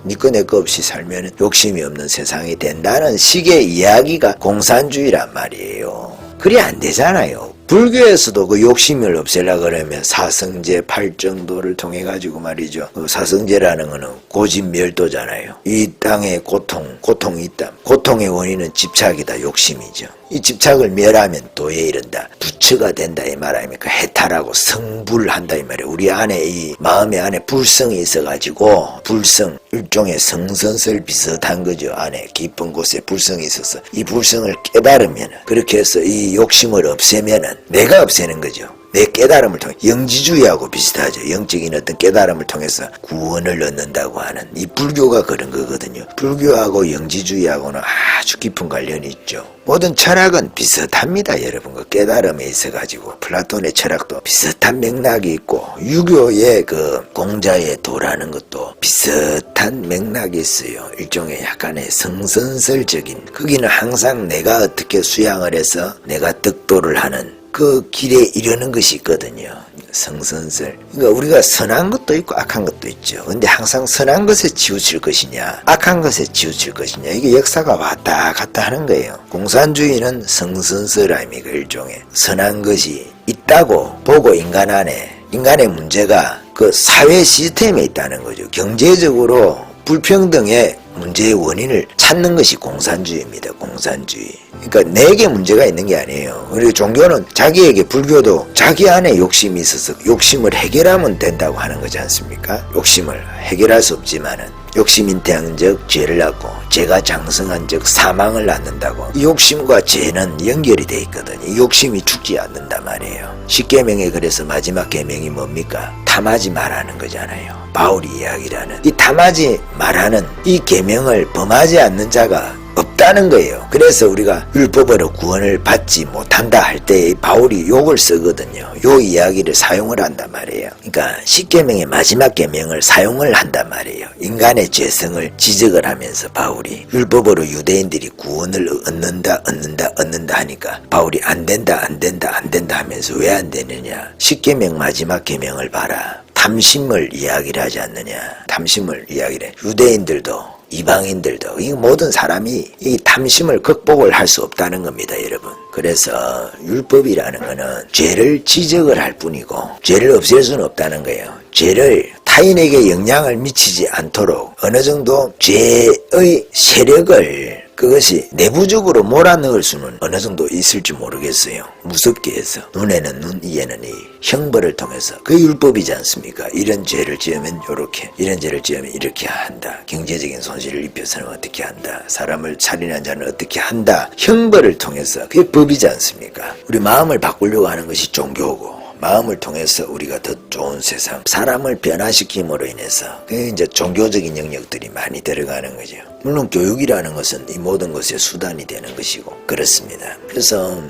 니꺼 내꺼 없이 살면은 욕심이 없는 세상이 된다는 식의 이야기가 공산주의란 말이에요. 그리 안 되잖아요. 불교에서도 그 욕심을 없애려고 그러면 사성제 8정도를 통해 가지고 말이죠. 그 사성제라는 거는 고집멸도잖아요. 이 땅에 고통이 있다. 고통의 원인은 집착이다. 욕심이죠. 이 집착을 멸하면 도에 이른다. 부처가 된다 이 말 아닙니까? 해탈하고 성불한다 이 말이에요. 우리 안에 이 마음의 안에 불성이 있어가지고 불성 일종의 성선설 비슷한 거죠. 안에 깊은 곳에 불성이 있어서 이 불성을 깨달으면 그렇게 해서 이 욕심을 없애면은 내가 없애는 거죠. 내 깨달음을 통해 영지주의하고 비슷하죠. 영적인 어떤 깨달음을 통해서 구원을 얻는다고 하는 이 불교가 그런 거거든요. 불교하고 영지주의하고는 아주 깊은 관련이 있죠. 모든 철학은 비슷합니다. 여러분 그 깨달음에 있어가지고 플라톤의 철학도 비슷한 맥락이 있고 유교의 그 공자의 도라는 것도 비슷한 맥락이 있어요. 일종의 약간의 성선설적인 거기는 항상 내가 어떻게 수양을 해서 내가 득도를 하는 그 길에 이르는 것이 있거든요. 성선설. 그러니까 우리가 선한 것도 있고 악한 것도 있죠. 근데 항상 선한 것에 치우칠 것이냐 악한 것에 치우칠 것이냐 이게 역사가 왔다 갔다 하는 거예요. 공산주의는 성선설 아닙니까? 일종의 선한 것이 있다고 보고 인간 안에 인간의 문제가 그 사회 시스템에 있다는 거죠. 경제적으로 불평등의 문제의 원인을 찾는 것이 공산주의입니다. 공산주의. 그러니까 내게 문제가 있는 게 아니에요. 그리고 종교는 자기에게 불교도 자기 안에 욕심이 있어서 욕심을 해결하면 된다고 하는 거지 않습니까? 욕심을 해결할 수 없지만은 욕심인 태양적 죄를 낳고 죄가 장성한 적 사망을 낳는다고. 이 욕심과 죄는 연결이 돼 있거든요. 이 욕심이 죽지 않는단 말이에요. 십계명에 그래서 마지막 계명이 뭡니까? 탐하지 말라는 거잖아요. 바울이 이야기라는 이 탐하지 말라는 이 계명을 범하지 않는 자가 없다는 거예요. 그래서 우리가 율법으로 구원을 받지 못한다 할 때 바울이 욕을 쓰거든요. 요 이야기를 사용을 한단 말이에요. 그러니까 십계명의 마지막 계명을 사용을 한단 말이에요. 인간의 죄성을 지적을 하면서 바울이 율법으로 유대인들이 구원을 얻는다 하니까 바울이 안 된다 하면서 왜 안 되느냐. 십계명 마지막 계명을 봐라. 탐심을 이야기를 하지 않느냐. 탐심을 이야기를 해. 유대인들도 이방인들도 이 모든 사람이 이 탐심을 극복을 할 수 없다는 겁니다, 여러분. 그래서 율법이라는 거는 죄를 지적을 할 뿐이고 죄를 없앨 수는 없다는 거예요. 죄를 타인에게 영향을 미치지 않도록 어느 정도 죄의 세력을 그것이 내부적으로 몰아넣을 수는 어느 정도 있을지 모르겠어요. 무섭게 해서 눈에는 눈, 이에는 이 형벌을 통해서 그 율법이지 않습니까? 이런 죄를 지으면 요렇게, 이런 죄를 지으면 이렇게 한다. 경제적인 손실을 입혀서는 어떻게 한다. 사람을 살인한 자는 어떻게 한다. 형벌을 통해서 그게 법이지 않습니까? 우리 마음을 바꾸려고 하는 것이 종교고 마음을 통해서 우리가 더 좋은 세상, 사람을 변화시킴으로 인해서 그게 이제 종교적인 영역들이 많이 들어가는 거죠. 물론 교육이라는 것은 이 모든 것의 수단이 되는 것이고 그렇습니다. 그래서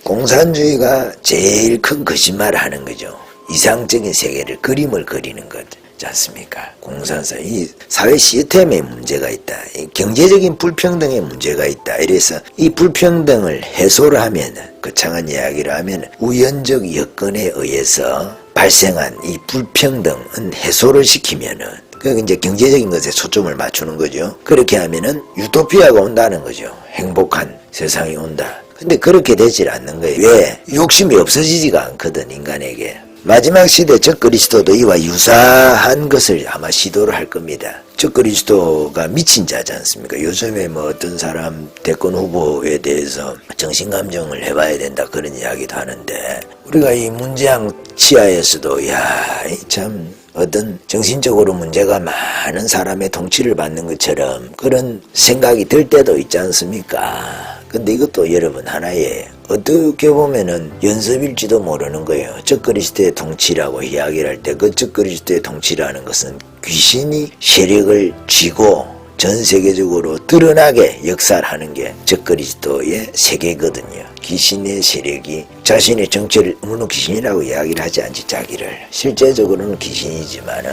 공산주의가 제일 큰 거짓말을 하는 거죠. 이상적인 세계를 그림을 그리는 것. 지 않습니까? 공산사, 이 사회 시스템에 문제가 있다. 이 경제적인 불평등에 문제가 있다. 이래서 이 불평등을 해소를 하면, 거창한 이야기를 하면 우연적 여건에 의해서 발생한 이 불평등은 해소를 시키면은 그 이제 경제적인 것에 초점을 맞추는 거죠. 그렇게 하면은 유토피아가 온다는 거죠. 행복한 세상이 온다. 근데 그렇게 되질 않는 거예요. 왜? 욕심이 없어지지가 않거든, 인간에게. 마지막 시대 적그리스도도 이와 유사한 것을 아마 시도를 할 겁니다. 적그리스도가 미친 자지 않습니까? 요즘에 뭐 어떤 사람 대권 후보에 대해서 정신감정을 해봐야 된다 그런 이야기도 하는데 우리가 이 문재양 치하에서도 참 어떤 정신적으로 문제가 많은 사람의 통치를 받는 것처럼 그런 생각이 들 때도 있지 않습니까? 근데 이것도 여러분 하나의 어떻게 보면은 연습일지도 모르는 거예요. 적그리스도의 통치라고 이야기를 할 때 그 적그리스도의 통치라는 것은 귀신이 세력을 쥐고 전 세계적으로 드러나게 역사하는 게 적그리스도의 세계거든요. 귀신의 세력이 자신의 정체를 물론 귀신이라고 이야기를 하지 않지 자기를 실제적으로는 귀신이지만은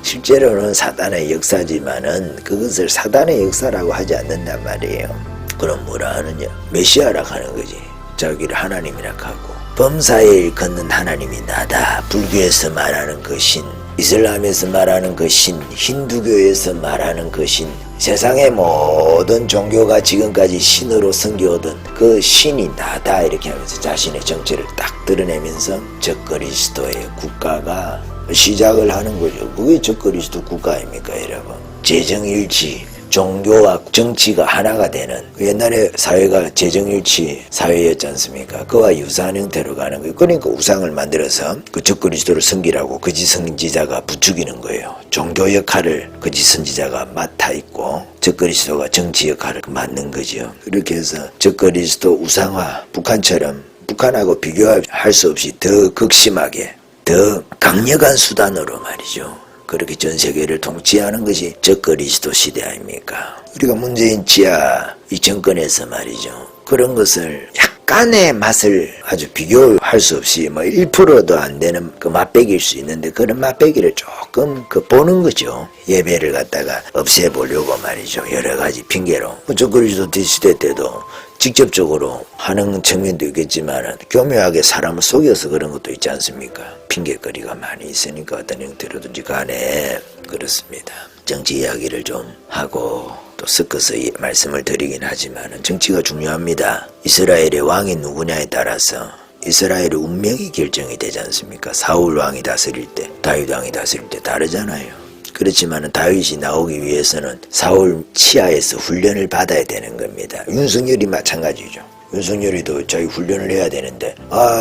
실제로는 사단의 역사지만은 그것을 사단의 역사라고 하지 않는단 말이에요. 그럼 뭐라 하느냐? 메시아라고 하는 거지. 자기를 하나님이라 하고 범사의 일 걷는 하나님이 나다. 불교에서 말하는 그 신, 이슬람에서 말하는 그 신, 힌두교에서 말하는 그 신, 세상의 모든 종교가 지금까지 신으로 섬겨오던 그 신이 나다 이렇게 하면서 자신의 정체를 딱 드러내면서 적그리스도의 국가가 시작을 하는 거죠. 그게 적그리스도 국가입니까 여러분? 재정일치, 종교와 정치가 하나가 되는 옛날에 사회가 재정일치 사회였지 않습니까? 그와 유사한 형태로 가는 거예요. 그러니까 우상을 만들어서 그 적그리스도를 섬기라고 거짓 선지자가 부추기는 거예요. 종교 역할을 거짓 선지자가 맡아 있고 적그리스도가 정치 역할을 맡는 거죠. 그렇게 해서 적그리스도 우상화, 북한처럼 북한하고 비교할 수 없이 더 극심하게 더 강력한 수단으로 말이죠. 그렇게 전 세계를 통치하는 것이 적그리스도 시대 아닙니까? 우리가 문재인 치하 이 정권에서 말이죠. 그런 것을 약간의 맛을 아주 비교할 수 없이 뭐 1%도 안 되는 그 맛배기일 수 있는데 그런 맛배기를 조금 보는 거죠. 예배를 갖다가 없애보려고 말이죠. 여러 가지 핑계로. 적그리스도 시대 때도 직접적으로 하는 측면도 있겠지만 교묘하게 사람을 속여서 그런 것도 있지 않습니까? 핑계거리가 많이 있으니까 어떤 형태로든지 간에 그렇습니다. 정치 이야기를 좀 하고 또 섞어서 말씀을 드리긴 하지만 정치가 중요합니다. 이스라엘의 왕이 누구냐에 따라서 이스라엘의 운명이 결정이 되지 않습니까? 사울 왕이 다스릴 때, 다윗 왕이 다스릴 때 다르잖아요. 그렇지만 다윗이 나오기 위해서는 사울 치하에서 훈련을 받아야 되는 겁니다. 윤석열이 마찬가지죠. 윤석열이도 자기 훈련을 해야 되는데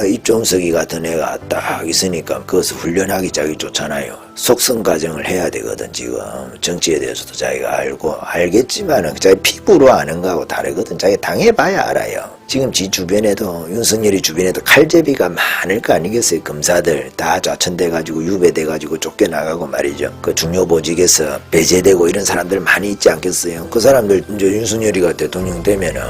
입종석이 같은 애가 딱 있으니까 그것을 훈련하기 자기 좋잖아요. 속성 과정을 해야 되거든. 지금 정치에 대해서도 자기가 알겠지만 자기 피부로 아는 거하고 다르거든. 자기 당해봐야 알아요. 지금 지 주변에도 윤석열이 주변에도 칼제비가 많을 거 아니겠어요. 검사들 다 좌천돼가지고 유배돼가지고 쫓겨나가고 말이죠. 그 중요 보직에서 배제되고 이런 사람들 많이 있지 않겠어요. 그 사람들 이제 윤석열이가 대통령 되면은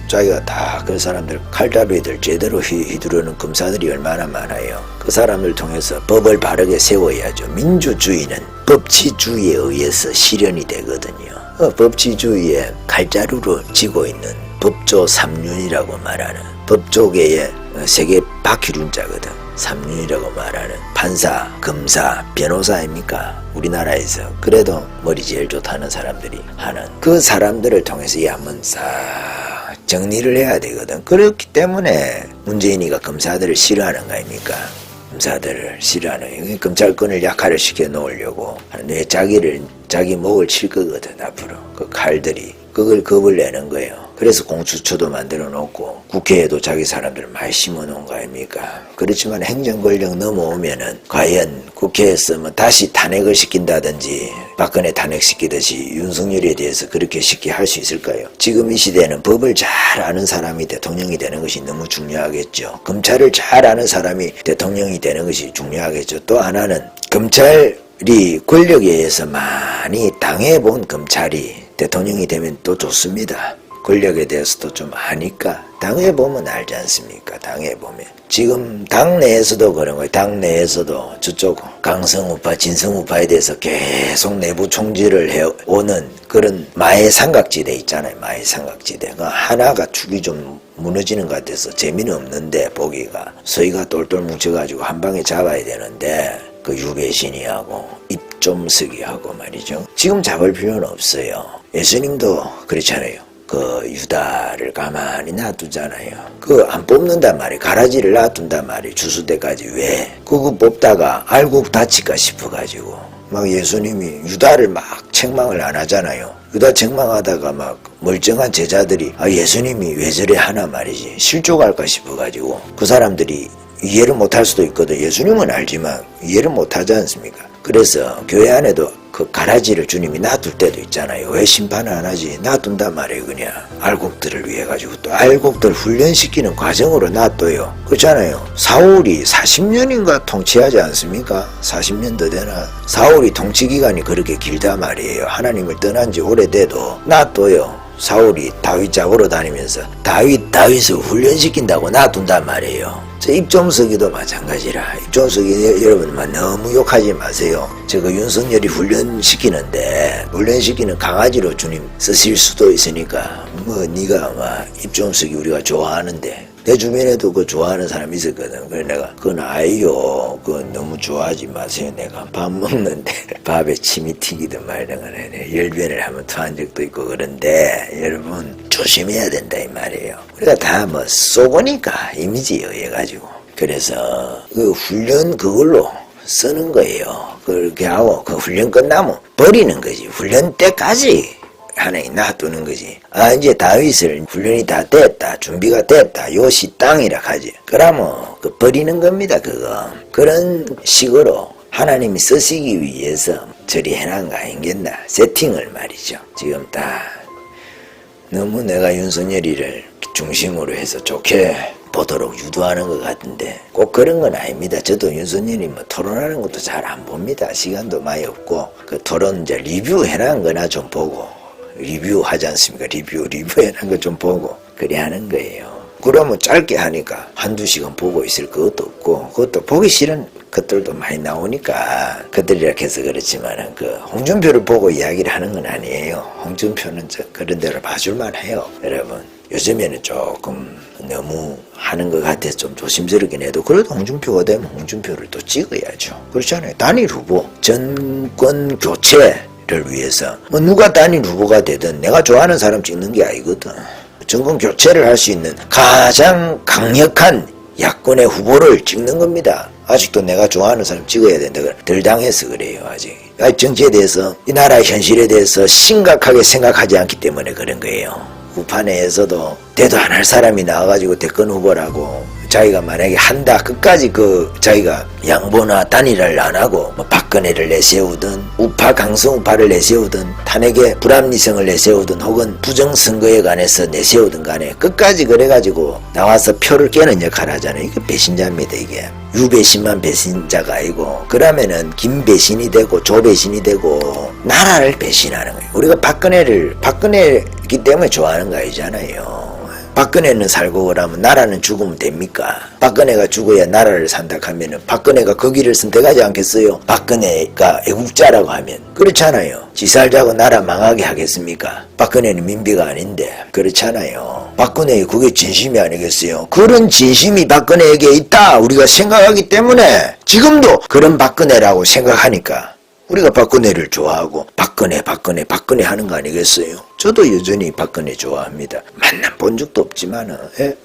자기가 다 그 사람들 칼잡이들 제대로 휘두르는 검사들이 얼마나 많아요. 그 사람들 통해서 법을 바르게 세워야죠. 민주주의는 법치주의에 의해서 실현이 되거든요. 법치주의에 칼자루로 쥐고 있는 법조 3륜이라고 말하는 법조계의 세계 바퀴륜자거든. 삼륜이라고 말하는 판사, 검사, 변호사 아닙니까? 우리나라에서 그래도 머리 제일 좋다는 사람들이 하는 그 사람들을 통해서 이 한번 싹 정리를 해야 되거든. 그렇기 때문에 문재인이가 검사들을 싫어하는 거 아닙니까? 검사들을 싫어하는, 검찰권을 약화를 시켜 놓으려고 하는데 자기 목을 칠 거거든. 앞으로 그 칼들이 그걸 겁을 내는 거예요. 그래서 공수처도 만들어 놓고 국회에도 자기 사람들을 많이 심어 놓은 거 아닙니까? 그렇지만 행정권력 넘어오면은 과연 국회에서 뭐 다시 탄핵을 시킨다든지 박근혜 탄핵시키듯이 윤석열에 대해서 그렇게 쉽게 할 수 있을까요? 지금 이 시대는 법을 잘 아는 사람이 대통령이 되는 것이 너무 중요하겠죠. 검찰을 잘 아는 사람이 대통령이 되는 것이 중요하겠죠. 또 하나는 검찰이 권력에 의해서 많이 당해본 검찰이 대통령이 되면 또 좋습니다. 권력에 대해서도 좀 아니까 당해보면 알지 않습니까? 당해보면 지금 당내에서도 그런 거예요. 당내에서도 저쪽 강성우파 진성우파에 대해서 계속 내부 총질을 해오는 그런 마의 삼각지대 있잖아요. 마의 삼각지대 하나가 축이 좀 무너지는 것 같아서 재미는 없는데 보기가 서희가 똘똘 뭉쳐가지고 한 방에 잡아야 되는데 그 유배신이하고 입좀쓰기하고 말이죠. 지금 잡을 필요는 없어요. 예수님도 그렇잖아요. 그 유다를 가만히 놔두잖아요. 그 안 뽑는단 말이에요. 가라지를 놔둔단 말이에요. 주수 때까지. 왜? 그거 뽑다가 알고 다칠까 싶어가지고 막 예수님이 유다를 막 책망을 안 하잖아요. 유다 책망하다가 막 멀쩡한 제자들이 예수님이 왜 저래 하나 말이지 실족할까 싶어가지고 그 사람들이 이해를 못할 수도 있거든. 예수님은 알지만 이해를 못하지 않습니까? 그래서 교회 안에도 그 가라지를 주님이 놔둘 때도 있잖아요. 왜 심판을 안 하지? 놔둔단 말이에요. 그냥 알곡들을 위해 가지고 또 알곡들 훈련시키는 과정으로 놔둬요. 그렇잖아요. 사울이 40년인가 통치하지 않습니까? 40년 더 되나? 사울이 통치기간이 그렇게 길단 말이에요. 하나님을 떠난 지 오래돼도 놔둬요. 사울이 다윗 잡으러 다니면서 다윗을 훈련시킨다고 놔둔단 말이에요. 저 입좀서기도 마찬가지라. 입좀서기 여러분만 너무 욕하지 마세요. 저거 윤석열이 훈련시키는 강아지로 주님 쓰실 수도 있으니까 네가 입좀서기 우리가 좋아하는데 내 주변에도 그 좋아하는 사람이 있었거든. 그래서 내가 그건 아이요. 그건 너무 좋아하지 마세요. 내가 밥 먹는데 밥에 침이 튀기든 말든 간에 열변을 한번 토한 적도 있고 그런데 여러분 조심해야 된다 이 말이에요. 우리가 다 쏘고니까 이미지에 의해 가지고 그래서 그 훈련 그걸로 쓰는 거예요. 그렇게 하고 그 훈련 끝나면 버리는 거지. 훈련 때까지 하나님 놔두는 거지. 이제 다윗을 훈련이 다 됐다. 준비가 됐다. 요시 땅이라 하지. 그러면 그 버리는 겁니다. 그거. 그런 식으로 하나님이 쓰시기 위해서 저리 해놓은 거 아니겠나. 세팅을 말이죠. 지금 다 너무 내가 윤석열이를 중심으로 해서 좋게 보도록 유도하는 것 같은데 꼭 그런 건 아닙니다. 저도 윤석열이 토론하는 것도 잘 안 봅니다. 시간도 많이 없고 그 토론 이제 리뷰해놓은 거나 좀 보고 리뷰하지 않습니까? 리뷰해놓은 거 좀 보고 그래 하는 거예요. 그러면 짧게 하니까 한두 시간 보고 있을 것도 없고 그것도 보기 싫은 것들도 많이 나오니까 그들이라 해서 그렇지만은 그 홍준표를 보고 이야기를 하는 건 아니에요. 홍준표는 그런 대로 봐줄만 해요. 여러분 요즘에는 조금 너무 하는 것 같아서 좀 조심스럽긴 해도 그래도 홍준표가 되면 홍준표를 또 찍어야죠. 그렇잖아요. 단일 후보 정권 교체를 위해서 누가 단일 후보가 되든 내가 좋아하는 사람 찍는 게 아니거든. 정권 교체를 할 수 있는 가장 강력한 야권의 후보를 찍는 겁니다. 아직도 내가 좋아하는 사람 찍어야 된다. 덜 당해서 그래요. 아직 정치에 대해서 이 나라의 현실에 대해서 심각하게 생각하지 않기 때문에 그런 거예요. 우파내에서도 대도 안 할 사람이 나와가지고 대권 후보라고 자기가 만약에 한다 끝까지 자기가 양보나 단일화를 안 하고 박근혜를 내세우든 우파 강성우파를 내세우든 탄핵의 불합리성을 내세우든 혹은 부정선거에 관해서 내세우든 간에 끝까지 그래가지고 나와서 표를 깨는 역할을 하잖아요. 이게 배신자입니다. 이게 유배신만 배신자가 아니고 그러면은 김배신이 되고 조배신이 되고 나라를 배신하는 거예요. 우리가 박근혜이기 때문에 좋아하는 거 아니잖아요. 박근혜는 살고 그러면 나라는 죽으면 됩니까? 박근혜가 죽어야 나라를 산다 하면은 박근혜가 그 길을 선택하지 않겠어요? 박근혜가 애국자라고 하면 그렇잖아요. 지 살자고 나라 망하게 하겠습니까? 박근혜는 민비가 아닌데 그렇잖아요. 박근혜의 그게 진심이 아니겠어요? 그런 진심이 박근혜에게 있다 우리가 생각하기 때문에 지금도 그런 박근혜라고 생각하니까 우리가 박근혜를 좋아하고 박근혜 하는 거 아니겠어요? 저도 여전히 박근혜 좋아합니다. 만나 본 적도 없지만은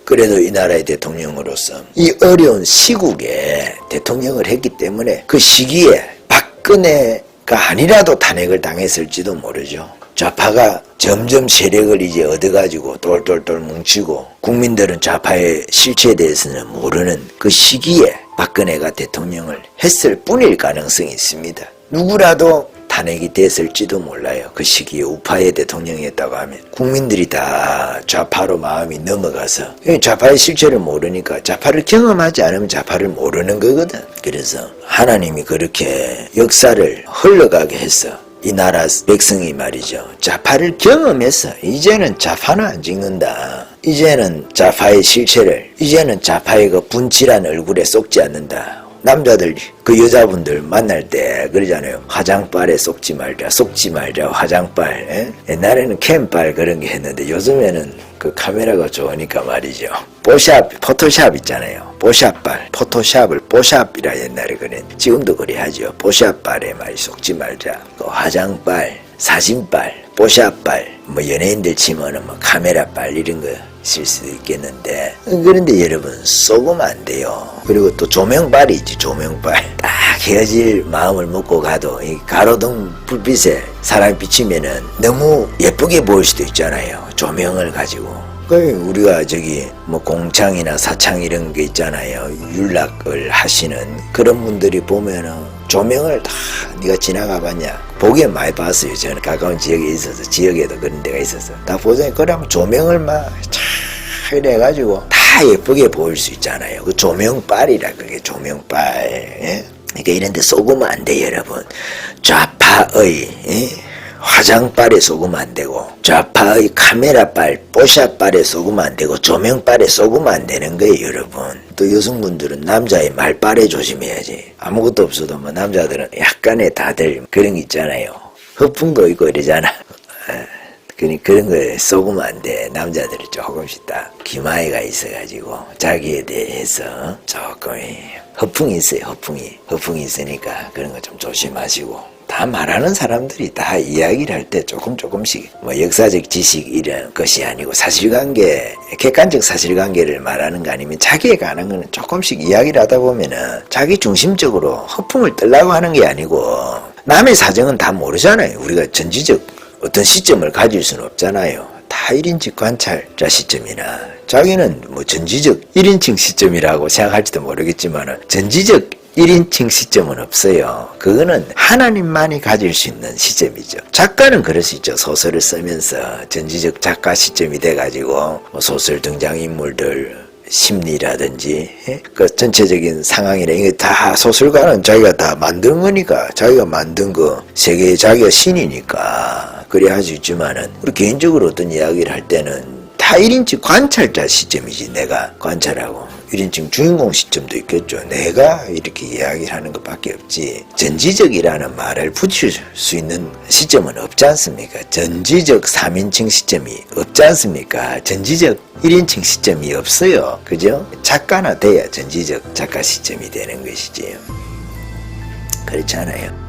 그래도 이 나라의 대통령으로서 이 어려운 시국에 대통령을 했기 때문에 그 시기에 박근혜가 아니라도 탄핵을 당했을지도 모르죠. 좌파가 점점 세력을 이제 얻어가지고 똘똘똘 뭉치고 국민들은 좌파의 실체에 대해서는 모르는 그 시기에 박근혜가 대통령을 했을 뿐일 가능성이 있습니다. 누구라도 탄핵이 됐을지도 몰라요. 그 시기에 우파의 대통령이었다고 하면 국민들이 다 좌파로 마음이 넘어가서 좌파의 실체를 모르니까 좌파를 경험하지 않으면 좌파를 모르는 거거든. 그래서 하나님이 그렇게 역사를 흘러가게 했어. 이 나라 백성이 말이죠. 좌파를 경험해서 이제는 좌파는 안 찍는다. 이제는 좌파의 실체를 이제는 좌파의 그 분칠한 얼굴에 쏙지 않는다. 남자들 그 여자분들 만날 때 그러잖아요. 화장빨에 쏙지 말자 화장빨. 옛날에는 캠빨 그런 게 했는데 요즘에는 그 카메라가 좋으니까 말이죠. 포토샵 있잖아요. 포토샵을 뽀샵이라 옛날에 그랬는데 지금도 그래 하죠. 뽀샵빨에 말이 쏙지 말자. 그 화장빨, 사진빨, 뽀샵빨, 뭐 연예인들 치면은 뭐 카메라빨 이런 거 쓸 수도 있겠는데 그런데 여러분 쏘으면 안 돼요. 그리고 또 조명빨이 있지. 조명빨 딱 헤어질 마음을 먹고 가도 이 가로등 불빛에 사람이 비치면은 너무 예쁘게 보일 수도 있잖아요. 조명을 가지고 우리가 저기 뭐 공창이나 사창 이런 게 있잖아요. 윤락을 하시는 그런 분들이 보면은 조명을 다 네가 지나가 봤냐? 보기에 많이 봤어요. 저는 가까운 지역에 있어서 지역에도 그런 데가 있어서 다 보잖아요. 그러면 조명을 막 잘 해가지고 다 예쁘게 보일 수 있잖아요. 그 조명빨이라 그게 조명빨. 그러니까 이런 데 쏘으면 안 돼 여러분. 좌파의 화장빨에 쏘으면 안 되고 좌파의 카메라빨, 뽀샵빨에 쏘으면 안 되고 조명빨에 쏘으면 안 되는 거예요 여러분. 또 여성분들은 남자의 말빨에 조심해야지. 아무것도 없어도 뭐 남자들은 약간의 다들 그런 게 있잖아요. 허풍도 있고 이러잖아. 그런 거에 쏘으면 안 돼. 남자들이 조금씩 다 기마이가 있어가지고 자기에 대해서 조금 허풍이 있어요. 허풍이 있으니까 그런 거 좀 조심하시고 다 말하는 사람들이 다 이야기를 할 때 조금씩 뭐 역사적 지식 이런 것이 아니고 사실관계, 객관적 사실관계를 말하는 거 아니면 자기에 관한 거는 조금씩 이야기를 하다 보면은 자기 중심적으로 허풍을 떨라고 하는 게 아니고 남의 사정은 다 모르잖아요. 우리가 전지적 어떤 시점을 가질 수는 없잖아요. 다 1인칭 관찰자 시점이나 자기는 뭐 전지적 1인칭 시점이라고 생각할지도 모르겠지만 전지적 1인칭 시점은 없어요. 그거는 하나님만이 가질 수 있는 시점이죠. 작가는 그럴 수 있죠. 소설을 쓰면서 전지적 작가 시점이 돼가지고 뭐 소설 등장인물들 심리라든지 그 전체적인 상황이나 이게 다 소설가는 자기가 다 만든 거니까 자기가 만든 거 세계의 자기가 신이니까 그래 할 수 있지만은 우리 개인적으로 어떤 이야기를 할 때는 다 1인칭 관찰자 시점이지. 내가 관찰하고 1인칭 주인공 시점도 있겠죠. 내가 이렇게 이야기를 하는 것밖에 없지. 전지적이라는 말을 붙일 수 있는 시점은 없지 않습니까? 전지적 3인칭 시점이 없지 않습니까? 전지적 1인칭 시점이 없어요. 그죠? 작가나 돼야 전지적 작가 시점이 되는 것이지. 그렇잖아요.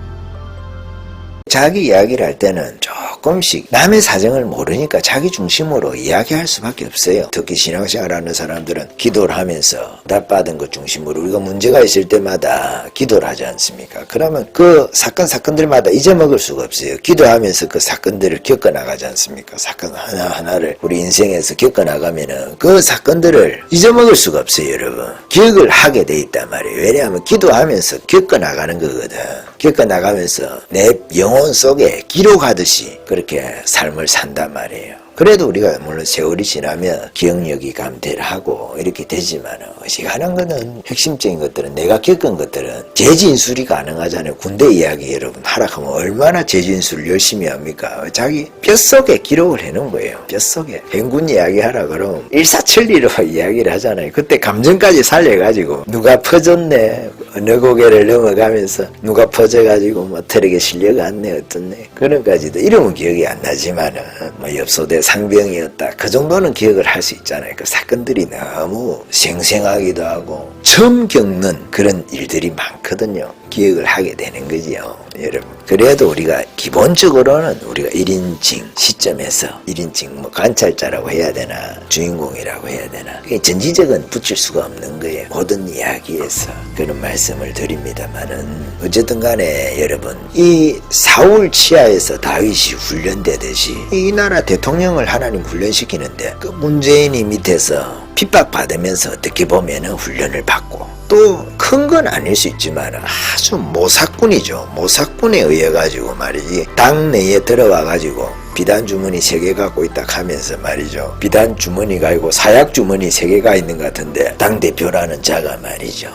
자기 이야기를 할 때는 조금씩 남의 사정을 모르니까 자기 중심으로 이야기할 수밖에 없어요. 특히 신앙생활하는 사람들은 기도를 하면서 답받은 것 중심으로 우리가 문제가 있을 때마다 기도를 하지 않습니까? 그러면 그 사건들마다 잊어먹을 수가 없어요. 기도하면서 그 사건들을 겪어나가지 않습니까? 사건 하나하나를 우리 인생에서 겪어나가면은 그 사건들을 잊어먹을 수가 없어요, 여러분. 기억을 하게 돼 있단 말이에요. 왜냐하면 기도하면서 겪어나가는 거거든. 겪어나가면서 내 영혼 속에 기록하듯이 그렇게 삶을 산단 말이에요. 그래도 우리가 물론 세월이 지나면 기억력이 감퇴를 하고 이렇게 되지만 어지간한 거는 핵심적인 것들은 내가 겪은 것들은 재진술이 가능하잖아요. 군대 이야기 여러분 하락하면 얼마나 재진술을 열심히 합니까? 자기 뼛속에 기록을 해놓은 거예요. 뼛속에. 행군 이야기 하라 그러면 일사천리로 이야기를 하잖아요. 그때 감정까지 살려가지고 누가 퍼졌네 어느 고개를 넘어가면서 누가 퍼져가지고 뭐 트럭에 실려갔네 어떻네 그런 까지도 이름은 기억이 안 나지만 뭐 옆소대 상병이었다 그 정도는 기억을 할 수 있잖아요. 그 사건들이 너무 생생하기도 하고 처음 겪는 그런 일들이 많거든요. 기억을 하게 되는 거지요. 여러분 그래도 우리가 기본적으로는 우리가 1인칭 시점에서 1인칭 뭐 관찰자라고 해야 되나 주인공이라고 해야 되나 전지적은 붙일 수가 없는 거예요. 모든 이야기에서 그런 말씀을 드립니다만은 어쨌든 간에 여러분 이 사울 치하에서 다윗이 훈련되듯이 이 나라 대통령을 하나님 훈련시키는데 그 문재인이 밑에서 핍박받으면서 어떻게 보면은 훈련을 받고 또 큰 건 아닐 수 있지만 아주 모사꾼이죠. 모사꾼에 의해 가지고 말이지 당내에 들어와 가지고 비단 주머니 3개 갖고 있다 하면서 말이죠. 비단 주머니가 아니고 사약 주머니 3개가 있는 것 같은데 당대표라는 자가 말이죠.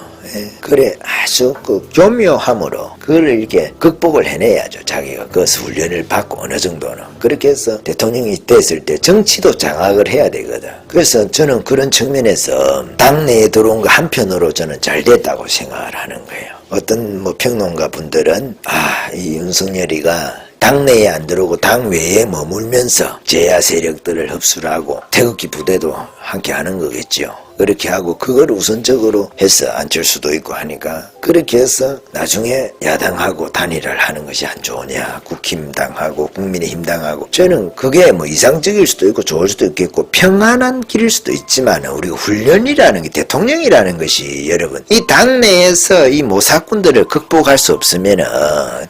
그래 아주 그 교묘함으로 그걸 이렇게 극복을 해내야죠. 자기가 그 훈련을 받고 어느 정도는 그렇게 해서 대통령이 됐을 때 정치도 장악을 해야 되거든. 그래서 저는 그런 측면에서 당내에 들어온 거 한편으로 저는 잘 됐다고 생각을 하는 거예요. 어떤 뭐 평론가 분들은 이 윤석열이가 당내에 안 들어오고 당 외에 머물면서 제야 세력들을 흡수를 하고 태극기 부대도 함께 하는 거겠죠. 그렇게 하고 그걸 우선적으로 해서 안철수도 있고 하니까 그렇게 해서 나중에 야당하고 단일화를 하는 것이 안 좋으냐 국힘당하고 국민의힘당하고 저는 그게 뭐 이상적일 수도 있고 좋을 수도 있겠고 평안한 길일 수도 있지만 우리가 훈련이라는 게 대통령이라는 것이 여러분 이 당내에서 이 모사꾼들을 극복할 수 없으면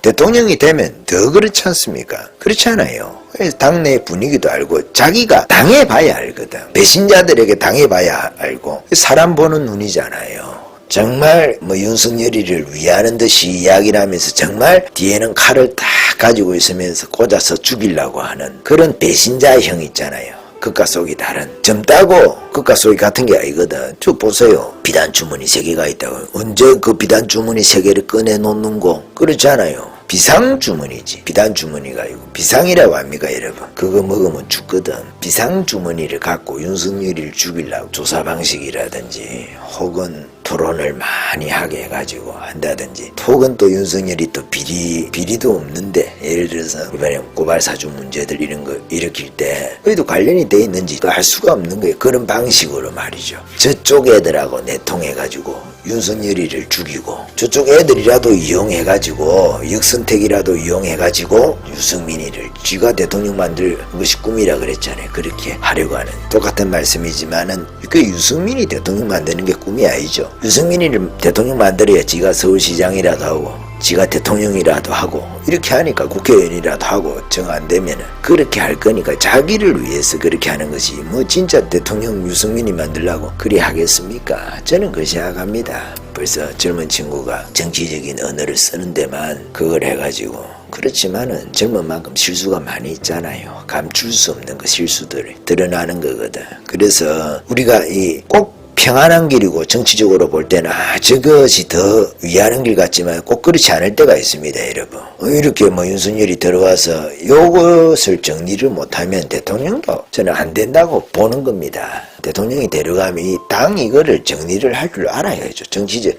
대통령이 되면 더 그렇지 않습니까? 그렇지 않아요. 당내 분위기도 알고 자기가 당해봐야 알거든. 배신자들에게 당해봐야 알고 사람 보는 눈이잖아요. 정말 뭐 윤석열이를 위하는 듯이 이야기를 하면서 정말 뒤에는 칼을 딱 가지고 있으면서 꽂아서 죽이려고 하는 그런 배신자형 있잖아요. 극과 속이 다른 젊다고 극과 속이 같은 게 아니거든. 쭉 보세요. 비단 주머니 3개가 있다고 언제 그 비단 주머니 3개를 꺼내놓는 거 그렇지 않아요. 비상 주머니지. 비단 주머니가 아니고 비상이라고 합니까 여러분? 그거 먹으면 죽거든. 비상 주머니를 갖고 윤석열이를 죽이려고 조사 방식이라든지 혹은 토론을 많이 하게 해가지고 한다든지 혹은 또 윤석열이 또 비리도 없는데 예를 들어서 이번에 고발사주 문제들 이런 거 일으킬 때 그래도 관련이 돼 있는지 알 수가 없는 거예요. 그런 방식으로 말이죠. 저쪽 애들하고 내통해가지고 윤석열이를 죽이고 저쪽 애들이라도 이용해가지고 역선택이라도 이용해가지고 유승민이를 쥐가 대통령 만들 것이 꿈이라 그랬잖아요. 그렇게 하려고 하는 똑같은 말씀이지만은 그 유승민이 대통령 만드는 게 꿈이 아니죠. 유승민이를 대통령 만들어야 지가 서울시장이라도 하고 지가 대통령이라도 하고 이렇게 하니까 국회의원이라도 하고 정 안 되면은 그렇게 할 거니까 자기를 위해서 그렇게 하는 것이 뭐 진짜 대통령 유승민이 만들려고 그리 하겠습니까? 저는 그렇게 생각합니다. 벌써 젊은 친구가 정치적인 언어를 쓰는 데만 그걸 해가지고 그렇지만은 젊은 만큼 실수가 많이 있잖아요. 감출 수 없는 그 실수들이 드러나는 거거든. 그래서 우리가 꼭 평안한 길이고 정치적으로 볼 때는 저것이 더 위하는 길 같지만 꼭 그렇지 않을 때가 있습니다. 여러분 이렇게 뭐 윤석열이 들어와서 이것을 정리를 못하면 대통령도 저는 안 된다고 보는 겁니다. 대통령이 데려가면 이 당 이거를 정리를 할 줄 알아야죠.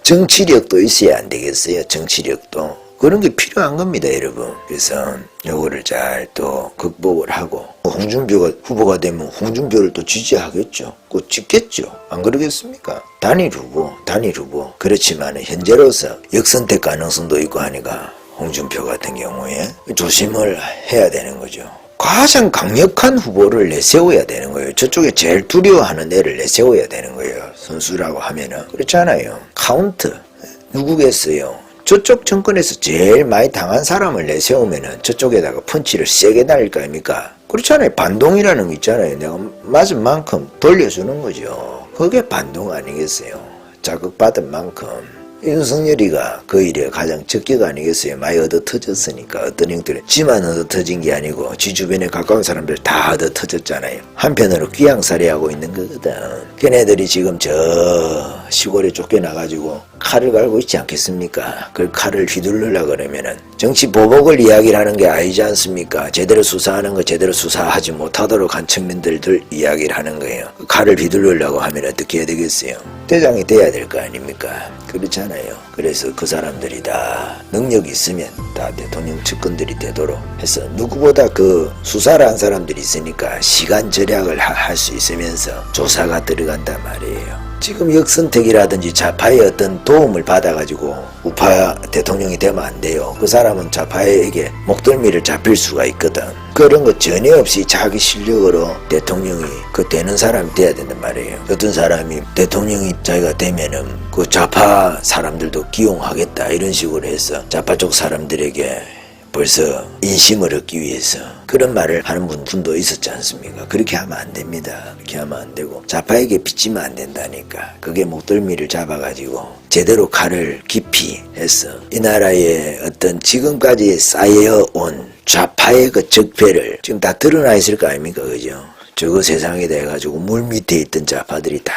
정치력도 있어야 안 되겠어요. 정치력도 그런 게 필요한 겁니다, 여러분. 그래서 요거를 잘 또 극복을 하고 홍준표가 후보가 되면 홍준표를 또 지지하겠죠. 꼭 찍겠죠. 안 그러겠습니까? 단일 후보. 그렇지만 현재로서 역선택 가능성도 있고 하니까 홍준표 같은 경우에 조심을 해야 되는 거죠. 가장 강력한 후보를 내세워야 되는 거예요. 저쪽에 제일 두려워하는 애를 내세워야 되는 거예요. 선수라고 하면은. 그렇잖아요. 카운트. 누구겠어요? 저쪽 정권에서 제일 많이 당한 사람을 내세우면은 저쪽에다가 펀치를 세게 날릴 거 아닙니까? 그렇잖아요. 반동이라는 거 있잖아요. 내가 맞은 만큼 돌려주는 거죠. 그게 반동 아니겠어요? 자극받은 만큼. 윤석열이가 그 일에 가장 적기가 아니겠어요. 많이 얻어 터졌으니까. 어떤 형들은 지만 얻어 터진 게 아니고 지 주변에 가까운 사람들 다 얻어 터졌잖아요. 한편으로 귀양살이하고 있는 거거든. 걔네들이 지금 저 시골에 쫓겨나가지고 칼을 갈고 있지 않겠습니까? 그 칼을 휘둘르려고 그러면은 정치 보복을 이야기를 하는 게 아니지 않습니까? 제대로 수사하는 거 제대로 수사하지 못하도록 한 청년들들 이야기를 하는 거예요. 그 칼을 휘둘르려고 하면 어떻게 해야 되겠어요? 대장이 돼야 될 거 아닙니까? 그렇잖아요. 그래서 그 사람들이 다 능력이 있으면 다 대통령 측근들이 되도록 해서 누구보다 그 수사를 한 사람들이 있으니까 시간 절약을 할 수 있으면서 조사가 들어간단 말이에요. 지금 역선택이라든지 좌파의 어떤 도움을 받아가지고 우파 대통령이 되면 안 돼요. 그 사람은 좌파에게 목덜미를 잡힐 수가 있거든. 그런 거 전혀 없이 자기 실력으로 대통령이 그 되는 사람이 돼야 된단 말이에요. 어떤 사람이 대통령이 자기가 되면은 그 좌파 사람들도 기용하겠다 이런 식으로 해서 좌파 쪽 사람들에게 벌써 인심을 얻기 위해서 그런 말을 하는 분도 있었지 않습니까? 그렇게 하면 안 됩니다. 그렇게 하면 안 되고 좌파에게 빚지면 안 된다니까. 그게 목덜미를 잡아가지고 제대로 칼을 깊이 해서 이 나라의 어떤 지금까지 쌓여온 좌파의 그 적폐를 지금 다 드러나 있을 거 아닙니까? 그죠? 저거 세상에 대해가지고 물 밑에 있던 좌파들이 다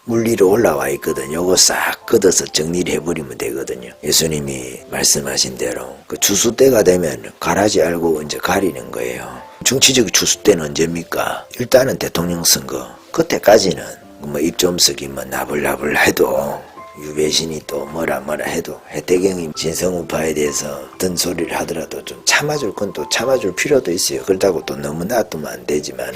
물 위로 올라와 있거든. 요거 싹 걷어서 정리를 해버리면 되거든요. 예수님이 말씀하신 대로 그 추수 때가 되면 가라지 알고 이제 가리는 거예요. 정치적 추수 때는 언제입니까? 일단은 대통령 선거. 그때까지는 뭐 입좀쓰기 뭐 나불나불 해도 유배신이 또 뭐라 해도 해태경이 진성우파에 대해서 어떤 소리를 하더라도 좀 참아줄 건 또 참아줄 필요도 있어요. 그렇다고 또 너무 놔두면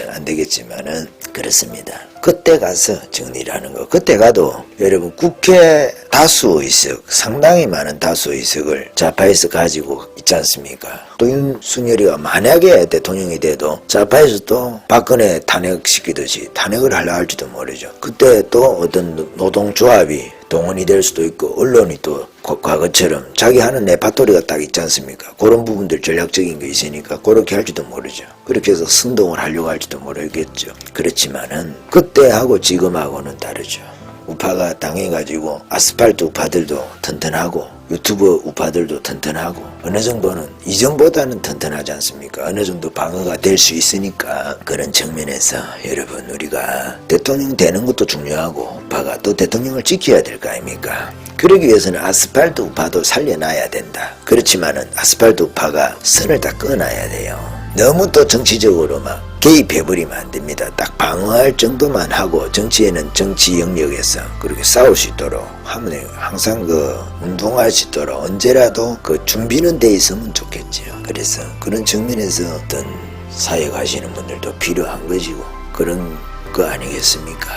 안 되겠지만은 그렇습니다. 그때 가서 정리를 하는 거. 그때 가도 여러분 국회 다수 의석, 상당히 많은 다수 의석을 좌파에서 가지고 있지 않습니까? 또 윤석열이가 만약에 대통령이 돼도 좌파에서 또 박근혜 탄핵시키듯이 탄핵을 하려 할지도 모르죠. 그때 또 어떤 노동조합이 동원이 될 수도 있고 언론이 또 과거처럼 자기 하는 레파토리가 딱 있지 않습니까? 그런 부분들 전략적인 게 있으니까 그렇게 할지도 모르죠. 그렇게 해서 선동을 하려고 할지도 모르겠죠. 그렇지만은 그때하고 지금하고는 다르죠. 우파가 당해가지고 아스팔트 우파들도 튼튼하고 유튜브 우파들도 튼튼하고 어느 정도는 이전보다는 튼튼하지 않습니까? 어느 정도 방어가 될 수 있으니까 그런 측면에서 여러분 우리가 대통령 되는 것도 중요하고 우파가 또 대통령을 지켜야 될 거 아닙니까? 그러기 위해서는 아스팔트 우파도 살려놔야 된다. 그렇지만은 아스팔트 우파가 선을 다 끊어야 돼요. 너무 또 정치적으로 막 개입해버리면 안 됩니다. 딱 방어할 정도만 하고 정치에는 정치 영역에서 그렇게 싸울 수 있도록 하면 항상 그 운동할 수 있도록 언제라도 그 준비는 돼 있으면 좋겠죠. 그래서 그런 측면에서 어떤 사역 하시는 분들도 필요한 것이고 그런 거 아니겠습니까?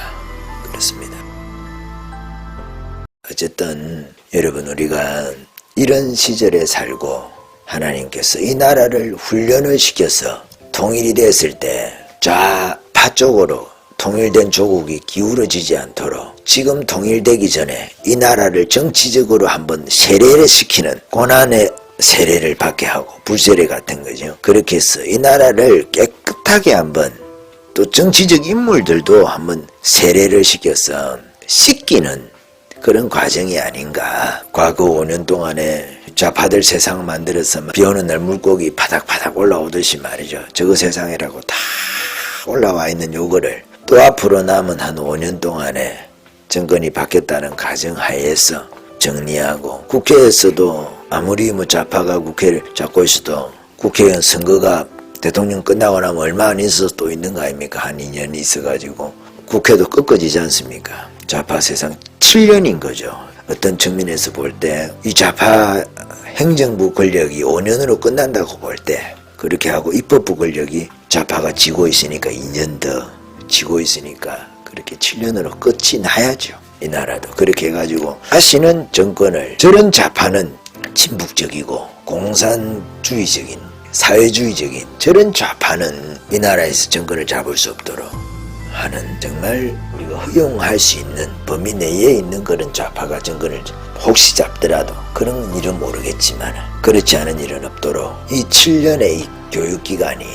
그렇습니다. 어쨌든 여러분 우리가 이런 시절에 살고 하나님께서 이 나라를 훈련을 시켜서 통일이 됐을 때 좌파 쪽으로 통일된 조국이 기울어지지 않도록 지금 통일되기 전에 이 나라를 정치적으로 한번 세례를 시키는 고난의 세례를 받게 하고 불세례 같은 거죠. 그렇게 해서 이 나라를 깨끗하게 한번 또 정치적 인물들도 한번 세례를 시켜서 씻기는 그런 과정이 아닌가. 과거 5년 동안에 좌파들 세상 만들어서 비 오는 날 물고기 바닥바닥 올라오듯이 말이죠. 저거 세상이라고 다 올라와 있는 요거를 또 앞으로 남은 한 5년 동안에 정권이 바뀌었다는 가정하에서 정리하고 국회에서도 아무리 뭐 좌파가 국회를 잡고 있어도 국회의원 선거가 대통령 끝나고 나면 얼마 안 있어서 또 있는 거 아닙니까? 한 2년이 있어가지고 국회도 꺾어지지 않습니까? 좌파 세상 7년인 거죠. 어떤 측면에서 볼 때 이 좌파 행정부 권력이 5년으로 끝난다고 볼 때 그렇게 하고 입법부 권력이 좌파가 쥐고 있으니까 2년 더 쥐고 있으니까 그렇게 7년으로 끝이 나야죠. 이 나라도 그렇게 해가지고 다시는 정권을 저런 좌파는 친북적이고 공산주의적인 사회주의적인 저런 좌파는 이 나라에서 정권을 잡을 수 없도록 하는 정말 우리가 허용할 수 있는 범위 내에 있는 그런 좌파가 정권을 혹시 잡더라도 그런 일은 모르겠지만 그렇지 않은 일은 없도록 이 7년의 이 교육기간이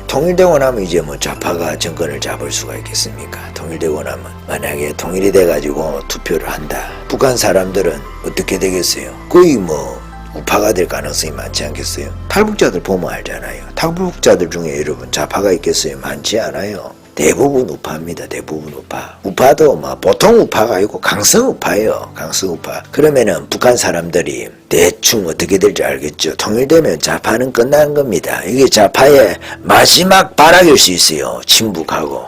통일되고 나면 이제 뭐 좌파가 정권을 잡을 수가 있겠습니까? 통일되고 나면 만약에 통일이 돼가지고 투표를 한다. 북한 사람들은 어떻게 되겠어요? 거의 뭐 우파가 될 가능성이 많지 않겠어요? 탈북자들 보면 알잖아요. 탈북자들 중에 여러분 좌파가 있겠어요? 많지 않아요. 대부분 우파입니다. 대부분 우파. 우파도 뭐 보통 우파가 아니고 강성 우파예요. 강성 우파. 그러면은 북한 사람들이 대충 어떻게 될지 알겠죠. 통일되면 좌파는 끝나는 겁니다. 이게 좌파의 마지막 발악일 수 있어요. 친북하고.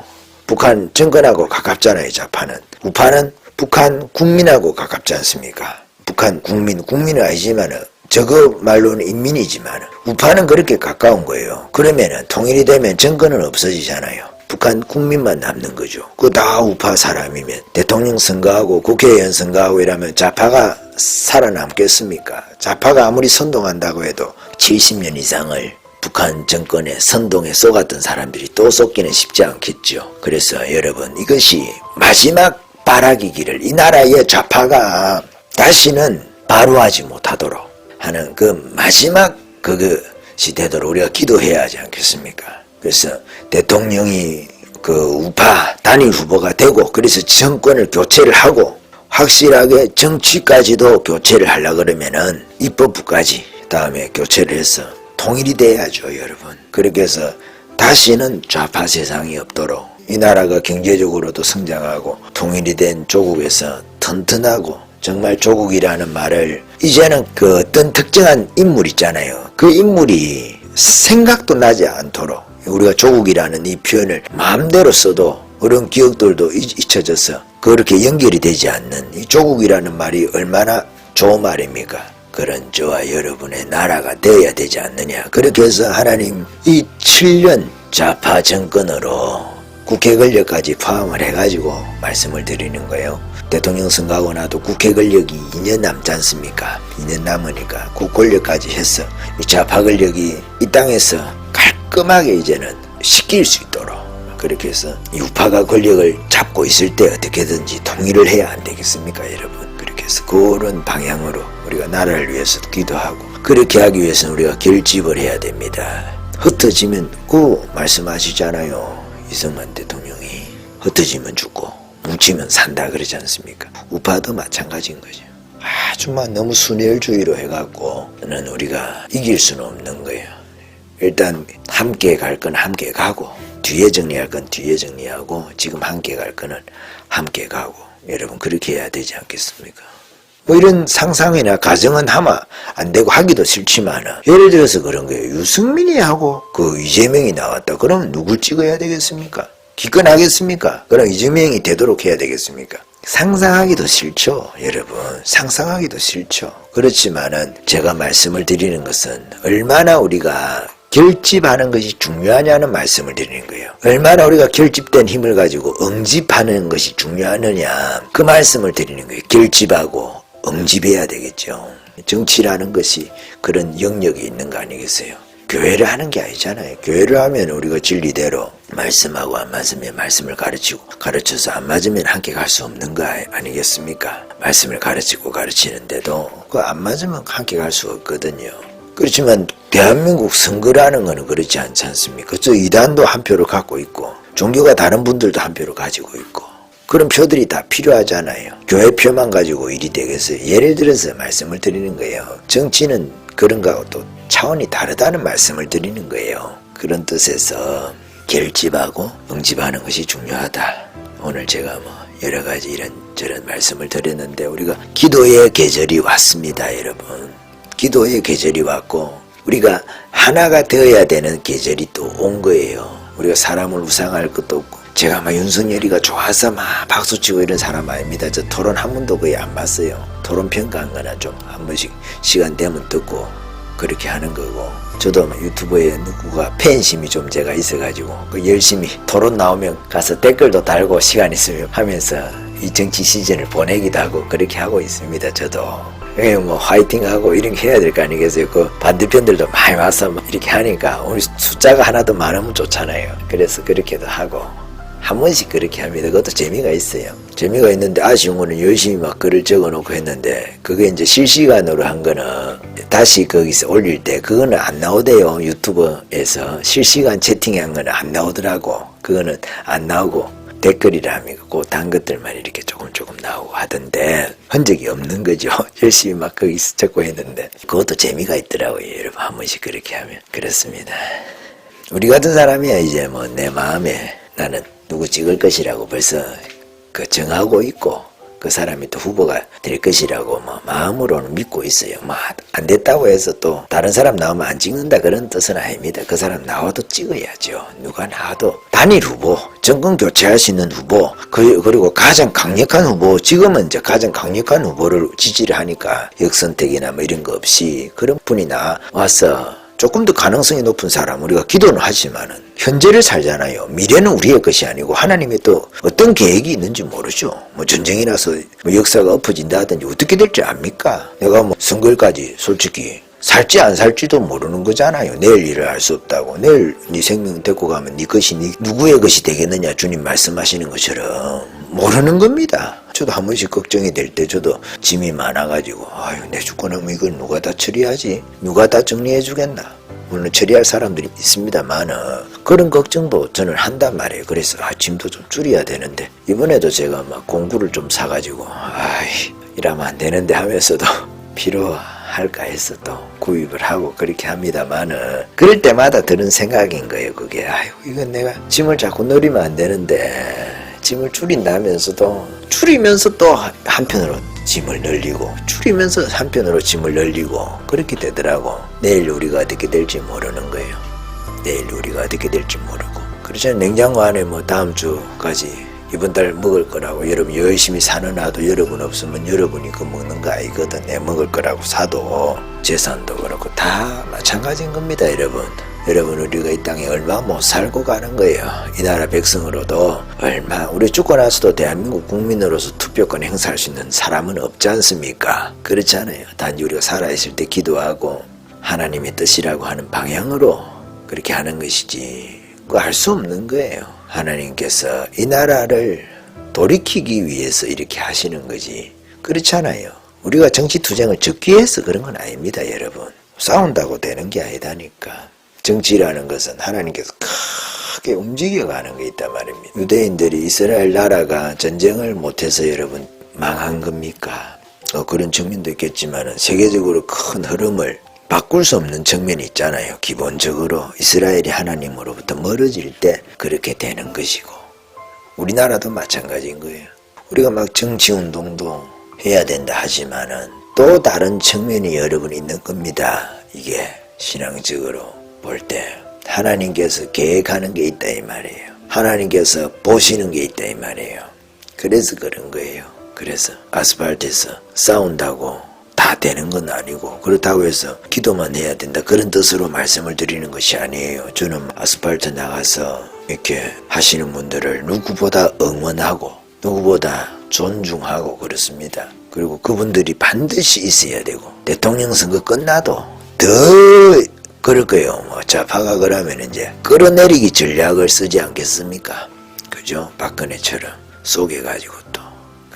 북한 정권하고 가깝잖아요. 좌파는. 우파는 북한 국민하고 가깝지 않습니까? 북한 국민은 아니지만은 저거 말로는 인민이지만 우파는 그렇게 가까운 거예요. 그러면은 통일이 되면 정권은 없어지잖아요. 북한 국민만 남는 거죠. 그거 다 우파 사람이면 대통령 선거하고 국회의원 선거하고 이러면 좌파가 살아남겠습니까? 좌파가 아무리 선동한다고 해도 70년 이상을 북한 정권의 선동에 쏘갔던 사람들이 또 쏘기는 쉽지 않겠죠. 그래서 여러분 이것이 마지막 발악이기를 이 나라의 좌파가 다시는 바로하지 못하도록 하는 그 마지막 그것이 되도록 우리가 기도해야 하지 않겠습니까? 그래서 대통령이 그 우파 단일 후보가 되고 그래서 정권을 교체를 하고 확실하게 정치까지도 교체를 하려 그러면은 입법부까지 다음에 교체를 해서 통일이 돼야죠, 여러분. 그렇게 해서 다시는 좌파 세상이 없도록 이 나라가 경제적으로도 성장하고 통일이 된 조국에서 튼튼하고 정말 조국이라는 말을 이제는 그 어떤 특정한 인물 있잖아요. 그 인물이 생각도 나지 않도록 우리가 조국이라는 이 표현을 마음대로 써도 그런 기억들도 잊혀져서 그렇게 연결이 되지 않는 이 조국이라는 말이 얼마나 좋은 말입니까? 그런 저와 여러분의 나라가 되어야 되지 않느냐. 그렇게 해서 하나님 이 7년 좌파 정권으로 국회 권력까지 포함을 해가지고 말씀을 드리는 거예요. 대통령 선거하고 나도 국회 권력이 2년 남지 않습니까? 2년 남으니까 그 권력까지 해서 이 좌파 권력이 이 땅에서 깔끔하게 이제는 시킬 수 있도록 그렇게 해서 이 우파가 권력을 잡고 있을 때 어떻게든지 통일을 해야 안 되겠습니까, 여러분? 그렇게 해서 그런 방향으로 우리가 나라를 위해서 기도하고 그렇게 하기 위해서는 우리가 결집을 해야 됩니다. 흩어지면 말씀하시잖아요. 이승만 대통령이 흩어지면 죽고 뭉치면 산다 그러지 않습니까? 우파도 마찬가지인 거죠. 아주만 너무 순혈주의로 해갖고는 우리가 이길 수는 없는 거예요. 일단 함께 갈 건 함께 가고 뒤에 정리할 건 뒤에 정리하고 지금 함께 갈 거는 함께 가고 여러분 그렇게 해야 되지 않겠습니까? 뭐 이런 상상이나 가정은 하면 안 되고 하기도 싫지만 예를 들어서 그런 거예요. 유승민이 하고 그 이재명이 나왔다. 그러면 누굴 찍어야 되겠습니까? 기권하겠습니까? 그럼 이재명이 되도록 해야 되겠습니까? 상상하기도 싫죠, 여러분. 상상하기도 싫죠. 그렇지만은 제가 말씀을 드리는 것은 얼마나 우리가 결집하는 것이 중요하냐는 말씀을 드리는 거예요. 얼마나 우리가 결집된 힘을 가지고 응집하는 것이 중요하느냐 그 말씀을 드리는 거예요. 결집하고 응집해야 되겠죠. 정치라는 것이 그런 영역이 있는 거 아니겠어요? 교회를 하는 게 아니잖아요. 교회를 하면 우리가 진리대로 말씀하고 안 맞으면 말씀을 가르치고 가르쳐서 안 맞으면 함께 갈 수 없는 거 아니겠습니까? 말씀을 가르치고 가르치는데도 그 안 맞으면 함께 갈 수 없거든요. 그렇지만 대한민국 선거라는 거는 그렇지 않지 않습니까? 저 이단도 한 표를 갖고 있고 종교가 다른 분들도 한 표를 가지고 있고 그런 표들이 다 필요하잖아요. 교회 표만 가지고 일이 되겠어요? 예를 들어서 말씀을 드리는 거예요. 정치는 그런 거하고 또 차원이 다르다는 말씀을 드리는 거예요. 그런 뜻에서 결집하고 응집하는 것이 중요하다. 오늘 제가 여러 가지 이런저런 말씀을 드렸는데 우리가 기도의 계절이 왔습니다, 여러분. 기도의 계절이 왔고 우리가 하나가 되어야 되는 계절이 또 온 거예요. 우리가 사람을 우상할 것도 없고 제가 윤석열이가 좋아서 박수치고 이런 사람 아닙니다. 저 토론 한 번도 거의 안 봤어요. 토론 평가한 거나 좀 한 번씩 시간 되면 듣고 그렇게 하는 거고 저도 유튜브에 누구가 팬심이 좀 제가 있어가지고 열심히 토론 나오면 가서 댓글도 달고 시간 있으면 하면서 이 정치 시즌을 보내기도 하고 그렇게 하고 있습니다. 저도 화이팅하고 이런 게 해야 될 거 아니겠어요? 그 반대편들도 많이 와서 이렇게 하니까 우리 숫자가 하나 더 많으면 좋잖아요. 그래서 그렇게도 하고 한 번씩 그렇게 합니다. 그것도 재미가 있어요. 재미가 있는데 아쉬운 거는 열심히 글을 적어놓고 했는데 그게 이제 실시간으로 한 거는 다시 거기서 올릴 때 그거는 안 나오대요. 유튜브에서 실시간 채팅한 거는 안 나오더라고. 그거는 안 나오고 댓글이라 합니까? 단 것들만 이렇게 조금 나오고 하던데 흔적이 없는 거죠. 열심히 막 거기서 적고 했는데 그것도 재미가 있더라고요. 여러분 한 번씩 그렇게 하면. 그렇습니다. 우리 같은 사람이야 이제 뭐 내 마음에 나는 누구 찍을 것이라고 벌써 그 정하고 있고 그 사람이 또 후보가 될 것이라고 뭐 마음으로는 믿고 있어요. 뭐 안 됐다고 해서 또 다른 사람 나오면 안 찍는다 그런 뜻은 아닙니다. 그 사람 나와도 찍어야죠. 누가 나와도 단일 후보, 정권 교체할 수 있는 후보, 그리고 가장 강력한 후보, 지금은 이제 가장 강력한 후보를 지지를 하니까 역선택이나 뭐 이런 거 없이 그런 분이 나와서 조금 더 가능성이 높은 사람 우리가 기도는 하지만은 현재를 살잖아요. 미래는 우리의 것이 아니고 하나님의 또 어떤 계획이 있는지 모르죠. 뭐 전쟁이라서 뭐 역사가 엎어진다든지 어떻게 될지 압니까? 내가 뭐 선거일까지 솔직히 살지 안 살지도 모르는 거잖아요. 내일 일을 알 수 없다고. 내일 네 생명 데리고 가면 네 것이 누구의 것이 되겠느냐 주님 말씀하시는 것처럼 모르는 겁니다. 저도 한 번씩 걱정이 될 때 저도 짐이 많아가지고 아유 내 죽고 나면 이걸 누가 다 처리하지? 누가 다 정리해 주겠나? 물론 처리할 사람들이 있습니다만은 그런 걱정도 저는 한단 말이에요. 그래서 짐도 좀 줄여야 되는데 이번에도 제가 막 공구를 좀 사가지고 이러면 안 되는데 하면서도 필요할까 해서 또 구입을 하고 그렇게 합니다만은 그럴 때마다 드는 생각인 거예요. 그게 이건 내가 짐을 자꾸 늘리면 안 되는데 짐을 줄이면서 또 한편으로 짐을 늘리고 줄이면서 한편으로 짐을 늘리고 그렇게 되더라고. 내일 우리가 어떻게 될지 모르는 거예요. 내일 우리가 어떻게 될지 모르고 그렇잖아요. 냉장고 안에 뭐 다음 주까지 이번 달 먹을 거라고 여러분 열심히 사느라도 여러분 없으면 여러분이 그 먹는 거 아니거든. 내 먹을 거라고 사도 재산도 그렇고 다 마찬가지인 겁니다. 여러분 우리가 이 땅에 얼마 못 살고 가는 거예요. 이 나라 백성으로도 얼마 우리 죽고 나서도 대한민국 국민으로서 투표권 행사할 수 있는 사람은 없지 않습니까? 그렇지 않아요. 단지 우리가 살아있을 때 기도하고 하나님의 뜻이라고 하는 방향으로 그렇게 하는 것이지 그거 할 수 없는 거예요. 하나님께서 이 나라를 돌이키기 위해서 이렇게 하시는 거지 그렇잖아요. 우리가 정치투쟁을 적기 위해서 그런 건 아닙니다. 여러분 싸운다고 되는 게 아니다니까. 정치라는 것은 하나님께서 크게 움직여가는 게 있단 말입니다. 유대인들이 이스라엘 나라가 전쟁을 못해서 여러분 망한 겁니까? 그런 측면도 있겠지만 세계적으로 큰 흐름을 바꿀 수 없는 측면이 있잖아요. 기본적으로 이스라엘이 하나님으로부터 멀어질 때 그렇게 되는 것이고 우리나라도 마찬가지인 거예요. 우리가 막 정치운동도 해야 된다 하지만은 또 다른 측면이 여러분 있는 겁니다. 이게 신앙적으로 볼 때 하나님께서 계획하는 게 있다 이 말이에요. 하나님께서 보시는 게 있다 이 말이에요. 그래서 그런 거예요. 그래서 아스팔트에서 싸운다고 다 되는 건 아니고 그렇다고 해서 기도만 해야 된다 그런 뜻으로 말씀을 드리는 것이 아니에요. 저는 아스팔트 나가서 이렇게 하시는 분들을 누구보다 응원하고 누구보다 존중하고 그렇습니다. 그리고 그분들이 반드시 있어야 되고 대통령 선거 끝나도 더 그럴 거예요. 뭐 좌파가 그러면 이제 끌어내리기 전략을 쓰지 않겠습니까? 그죠? 박근혜처럼 쏘개가지고 또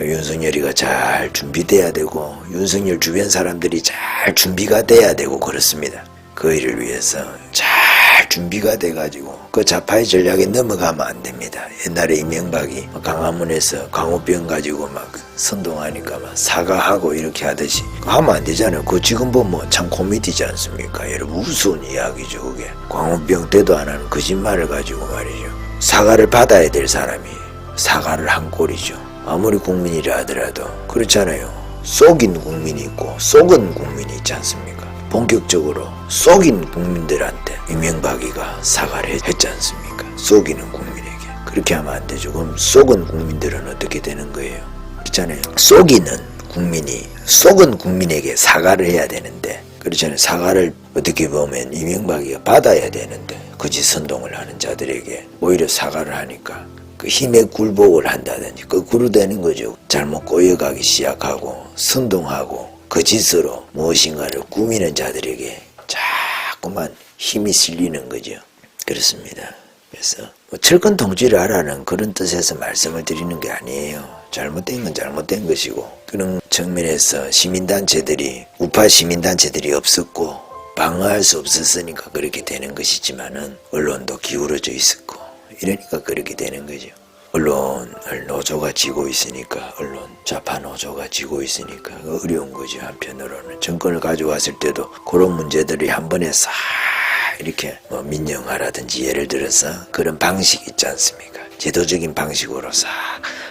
윤석열이가 잘 준비돼야 되고 윤석열 주변 사람들이 잘 준비가 돼야 되고 그렇습니다. 그 일을 위해서 잘 준비가 돼가지고 그 좌파의 전략에 넘어가면 안 됩니다. 옛날에 이명박이 광화문에서 광우병 가지고 막 선동하니까 막 사과하고 이렇게 하듯이 하면 안 되잖아요. 그거 지금 보면 참 코미디지 않습니까? 여러분 우스운 이야기죠. 그게 광우병 때도 안 하는 거짓말을 가지고 말이죠. 사과를 받아야 될 사람이 사과를 한 꼴이죠. 아무리 국민이라 하더라도 그렇잖아요. 속인 국민이 있고 속은 국민이 있지 않습니까? 본격적으로 속인 국민들한테 이명박이가 사과를 했지 않습니까? 속이는 국민에게. 그렇게 하면 안 되죠. 그럼 속은 국민들은 어떻게 되는 거예요? 그렇잖아요. 속이는 국민이 속은 국민에게 사과를 해야 되는데 그렇잖아요. 사과를 어떻게 보면 이명박이가 받아야 되는데 거짓 선동을 하는 자들에게 오히려 사과를 하니까 그 힘에 굴복을 한다든지 거꾸로 되는 거죠. 잘못 꼬여가기 시작하고 선동하고 거짓으로 무엇인가를 꾸미는 자들에게 자꾸만 힘이 실리는 거죠. 그렇습니다. 그래서 철권 통치를 하라는 그런 뜻에서 말씀을 드리는 게 아니에요. 잘못된 건 잘못된 것이고, 그런 측면에서 시민단체들이, 우파 시민단체들이 없었고 방어할 수 없었으니까 그렇게 되는 것이지만은 언론도 기울어져 있었고 이러니까 그렇게 되는 거죠. 언론을 노조가 쥐고 있으니까, 언론 좌파 노조가 쥐고 있으니까 어려운 거죠. 한편으로는 정권을 가져왔을 때도 그런 문제들이 한 번에 싹 이렇게 민영화라든지 예를 들어서 그런 방식 있지 않습니까? 제도적인 방식으로 싹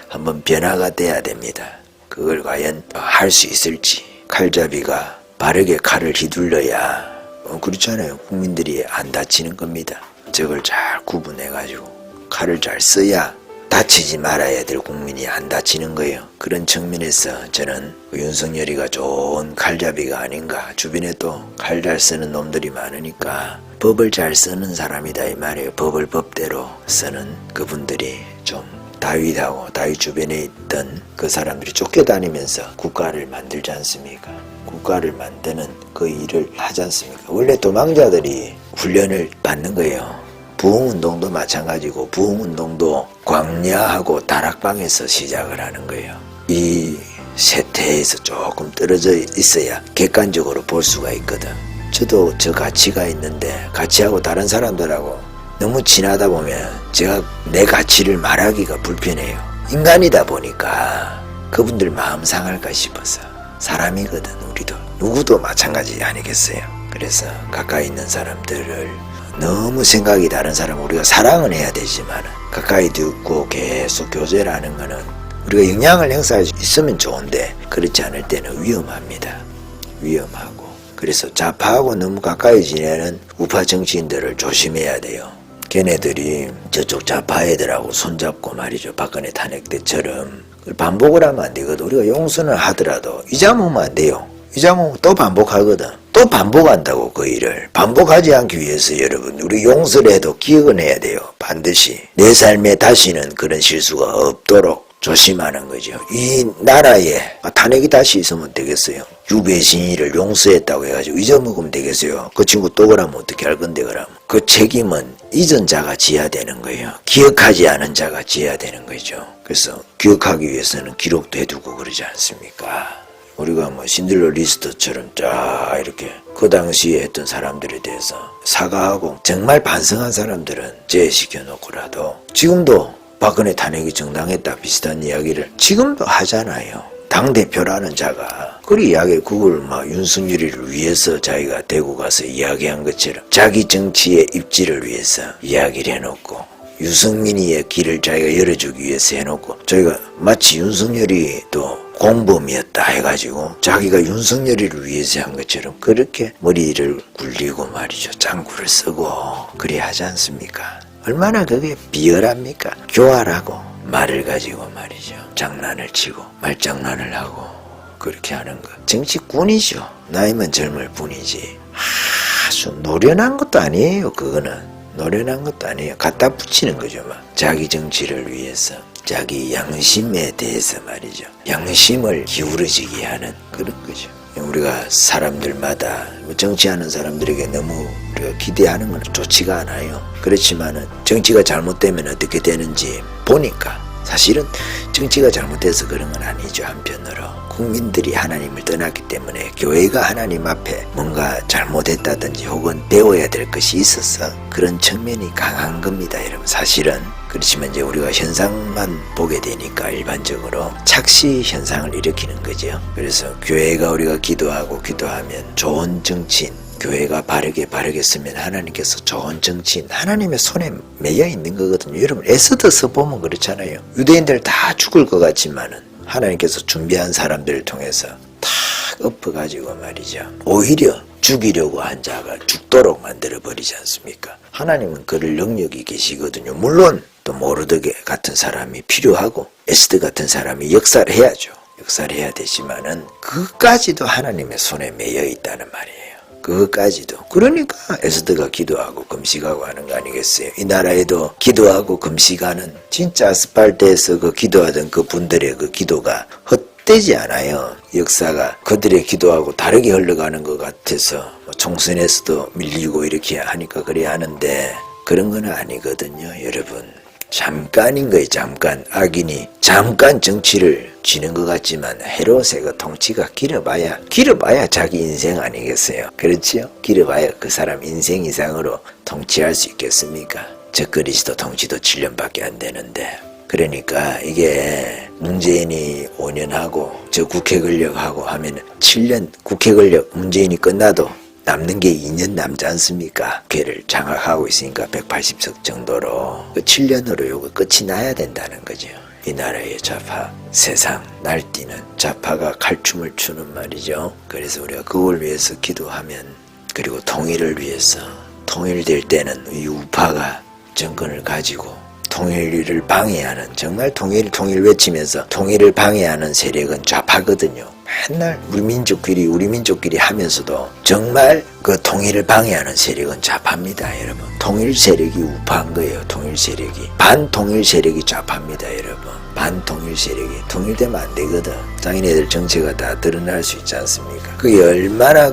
한번 변화가 돼야 됩니다. 그걸 과연 할 수 있을지, 칼잡이가 바르게 칼을 휘둘러야 그렇잖아요. 국민들이 안 다치는 겁니다. 저걸 잘 구분해가지고 칼을 잘 써야 다치지 말아야 될 국민이 안 다치는 거예요. 그런 측면에서 저는 윤석열이가 좋은 칼잡이가 아닌가. 주변에 또 칼 잘 쓰는 놈들이 많으니까 법을 잘 쓰는 사람이다 이 말이에요. 법을 법대로 쓰는 그분들이 좀 다윗하고 다윗 주변에 있던 그 사람들이 쫓겨다니면서 국가를 만들지 않습니까? 국가를 만드는 그 일을 하지 않습니까? 원래 도망자들이 훈련을 받는 거예요. 부흥운동도 마찬가지고, 부흥운동도 광야하고 다락방에서 시작을 하는 거예요. 이 세태에서 조금 떨어져 있어야 객관적으로 볼 수가 있거든. 저도 저 가치가 있는데 가치하고 다른 사람들하고 너무 친하다 보면 제가 내 가치를 말하기가 불편해요. 인간이다 보니까 그분들 마음 상할까 싶어서. 사람이거든 우리도. 누구도 마찬가지 아니겠어요. 그래서 가까이 있는 사람들을 너무 생각이 다른 사람 우리가 사랑은 해야 되지만 가까이 두고 계속 교제를 하는 거는 우리가 영향을 행사할 수 있으면 좋은데 그렇지 않을 때는 위험합니다. 위험하고. 그래서 좌파하고 너무 가까이 지내는 우파 정치인들을 조심해야 돼요. 걔네들이 저쪽 좌파 애들하고 손잡고 말이죠. 박근혜 탄핵 때처럼 반복을 하면 안 되거든. 우리가 용서는 하더라도 잊어먹으면 안 돼요. 잊어먹으면 또 반복하거든. 또 반복한다고. 그 일을 반복하지 않기 위해서 여러분 우리 용서를 해도 기억은 해야 돼요. 반드시 내 삶에 다시는 그런 실수가 없도록 조심하는 거죠. 이 나라에 탄핵이 다시 있으면 되겠어요? 유배신이를 용서했다고 해가지고 잊어먹으면 되겠어요? 그 친구 또 그러면 어떻게 할 건데 그러면? 그 책임은 잊은 자가 져야 되는 거예요. 기억하지 않은 자가 져야 되는 거죠. 그래서 기억하기 위해서는 기록도 해두고 그러지 않습니까? 우리가 신들러 리스트처럼 쫙 이렇게 그 당시에 했던 사람들에 대해서 사과하고 정말 반성한 사람들은 제시켜 놓고라도 지금도 박근혜 탄핵이 정당했다 비슷한 이야기를 지금도 하잖아요. 당대표라는 자가 그 이야기 그걸 윤석열이를 위해서 자기가 대구 가서 이야기한 것처럼 자기 정치의 입지를 위해서 이야기를 해놓고 유승민이의 길을 자기가 열어주기 위해서 해놓고 저희가 마치 윤석열이 또 공범이었다 해가지고 자기가 윤석열이를 위해서 한 것처럼 그렇게 머리를 굴리고 말이죠. 짱구를 쓰고 그래 하지 않습니까? 얼마나 그게 비열합니까? 교활하고 말을 가지고 말이죠. 장난을 치고 말장난을 하고 그렇게 하는 거. 정치꾼이죠. 나이만 젊을 뿐이지 아주 노련한 것도 아니에요. 그거는 노련한 것도 아니에요. 갖다 붙이는 거죠. 자기 정치를 위해서 자기 양심에 대해서 말이죠. 양심을 기울어지게 하는 그런 거죠. 우리가 사람들마다 정치하는 사람들에게 너무 우리가 기대하는 건 좋지가 않아요. 그렇지만은 정치가 잘못되면 어떻게 되는지 보니까 사실은 정치가 잘못돼서 그런 건 아니죠. 한편으로 국민들이 하나님을 떠났기 때문에 교회가 하나님 앞에 뭔가 잘못했다든지 혹은 배워야 될 것이 있어서 그런 측면이 강한 겁니다. 여러분 사실은. 그렇지만 이제 우리가 현상만 보게 되니까 일반적으로 착시 현상을 일으키는 거죠. 그래서 교회가 우리가 기도하면 좋은 정치인, 교회가 바르게 쓰면 하나님께서 좋은 정치인, 하나님의 손에 매여 있는 거거든요. 여러분 에스더서 보면 그렇잖아요. 유대인들 다 죽을 것 같지만은 하나님께서 준비한 사람들을 통해서 탁 엎어가지고 말이죠. 오히려 죽이려고 한 자가 죽도록 만들어버리지 않습니까? 하나님은 그럴 능력이 계시거든요. 물론 또 모르드게 같은 사람이 필요하고 에스더 같은 사람이 역사를 해야죠. 역사를 해야 되지만은 그것까지도 하나님의 손에 매여 있다는 말이에요. 그것까지도. 그러니까 에스더가 기도하고 금식하고 하는 거 아니겠어요? 이 나라에도 기도하고 금식하는 진짜 아스팔트에서 그 기도하던 그 분들의 그 기도가 헛되지 않아요. 역사가 그들의 기도하고 다르게 흘러가는 것 같아서 총선에서도 밀리고 이렇게 하니까 그래야 하는데 그런 건 아니거든요, 여러분. 잠깐인 거예요, 잠깐. 악인이 잠깐 정치를 쥐는 것 같지만 헤롯의 통치가 길어봐야 자기 인생 아니겠어요? 그렇지요? 길어봐야 그 사람 인생 이상으로 통치할 수 있겠습니까? 저 그리스도 통치도 7년밖에 안 되는데. 그러니까 이게 문재인이 5년 하고 저 국회 권력하고 하면 7년 국회 권력 문재인이 끝나도 남는 게 2년 남지 않습니까? 국회를 장악하고 있으니까 180석 정도로 그 7년으로 요거 끝이 나야 된다는 거죠. 이 나라의 좌파, 세상 날뛰는 좌파가 칼춤을 추는 말이죠. 그래서 우리가 그걸 위해서 기도하면, 그리고 통일을 위해서, 통일될 때는 이 우파가 정권을 가지고 통일을 방해하는, 정말 통일 외치면서 통일을 방해하는 세력은 좌파거든요. 맨날 우리 민족끼리 하면서도 정말 그 통일을 방해하는 세력은 좌파입니다, 여러분. 통일 세력이 우파인 거예요. 통일 세력이 반통일 세력이 좌파입니다, 여러분. 반통일 세력이 통일되면 안 되거든. 자기네들 정체가 다 드러날 수 있지 않습니까? 그게 얼마나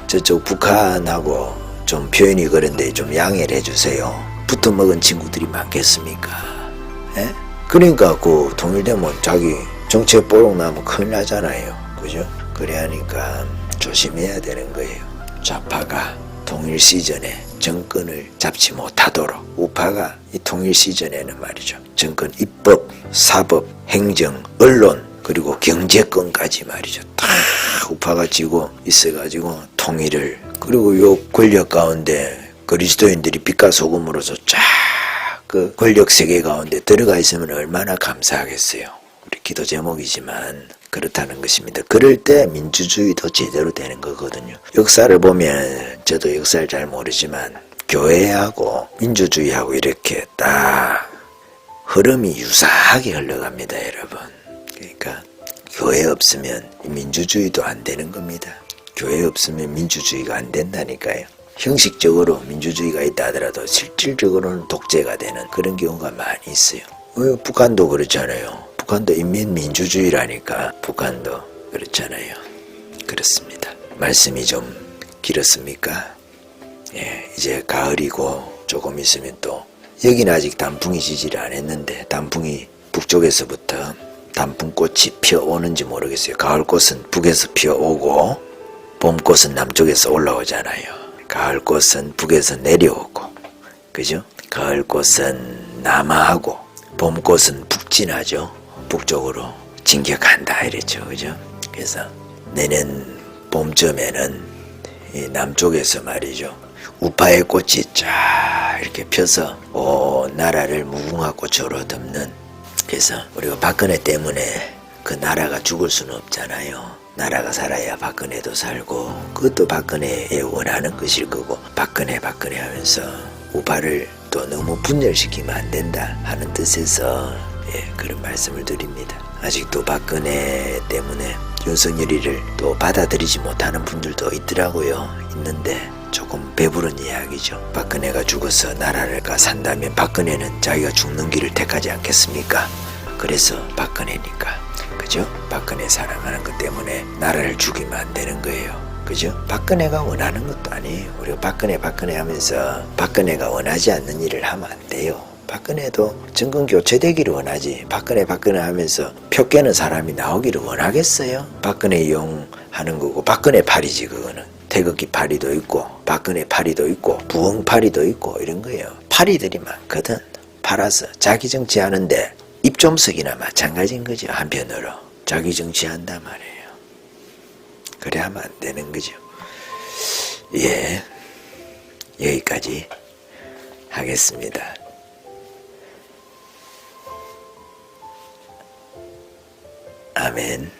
저쪽 북한하고 좀 표현이 그런데 좀 양해를 해주세요. 붙어먹은 친구들이 많겠습니까? 에? 그러니까 그 통일되면 자기 정체 뽀록 나면 큰일 나잖아요. 그죠? 그래 하니까 조심해야 되는 거예요. 좌파가 통일 시전에 정권을 잡지 못하도록, 우파가 이 통일 시전에는 말이죠, 정권, 입법, 사법, 행정, 언론, 그리고 경제권까지 말이죠, 다 우파가 쥐고 있어가지고 통일을, 그리고 요 권력 가운데 그리스도인들이 빛과 소금으로서 쫙 그 권력 세계 가운데 들어가 있으면 얼마나 감사하겠어요. 우리 기도 제목이지만 그렇다는 것입니다. 그럴 때 민주주의도 제대로 되는 거거든요. 역사를 보면, 저도 역사를 잘 모르지만 교회하고 민주주의하고 이렇게 딱 흐름이 유사하게 흘러갑니다, 여러분. 그러니까 교회 없으면 민주주의도 안 되는 겁니다. 교회 없으면 민주주의가 안 된다니까요. 형식적으로 민주주의가 있다 하더라도 실질적으로는 독재가 되는 그런 경우가 많이 있어요. 북한도 그렇잖아요. 북한도 인민민주주의라니까 북한도 그렇잖아요. 그렇습니다. 말씀이 좀 길었습니까? 예, 이제 가을이고 조금 있으면 또, 여기는 아직 단풍이 지지를 안 했는데 단풍이 북쪽에서부터 단풍꽃이 피어오는지 모르겠어요. 가을꽃은 북에서 피어오고 봄꽃은 남쪽에서 올라오잖아요. 가을꽃은 북에서 내려오고, 그죠? 가을꽃은 남하하고 봄꽃은 북진하죠. 북쪽으로 진격한다 이랬죠, 그죠? 그래서 내년 봄쯤에는 이 남쪽에서 말이죠, 우파의 꽃이 쫙 이렇게 펴서 온 나라를 무궁화 꽃으로 덮는. 그래서 우리가 박근혜 때문에 그 나라가 죽을 수는 없잖아요. 나라가 살아야 박근혜도 살고, 그것도 박근혜에 원하는 것일 거고, 박근혜 하면서 우파를 또 너무 분열시키면 안 된다 하는 뜻에서 그런 말씀을 드립니다. 아직도 박근혜 때문에 윤석열이를 또 받아들이지 못하는 분들도 있더라고요. 있는데 조금 배부른 이야기죠. 박근혜가 죽어서 나라를 산다면 박근혜는 자기가 죽는 길을 택하지 않겠습니까? 그래서 박근혜니까, 그죠? 박근혜 사랑하는 것 때문에 나라를 죽이면 안 되는 거예요. 그죠? 박근혜가 원하는 것도 아니에요. 우리가 박근혜 하면서 박근혜가 원하지 않는 일을 하면 안 돼요. 박근혜도 정권 교체되기를 원하지, 박근혜 하면서 표 깨는 사람이 나오기를 원하겠어요? 박근혜 이용하는 거고, 박근혜 팔이지 그거는. 태극기 파리도 있고 박근혜 파리도 있고 부엉파리도 있고 이런 거예요. 파리들이 많거든. 팔아서 자기 정치하는데 입좀석이나 마찬가지인 거죠. 한편으로 자기 정치한단 말이에요. 그래 하면 안 되는 거죠. 예, 여기까지 하겠습니다. 아멘.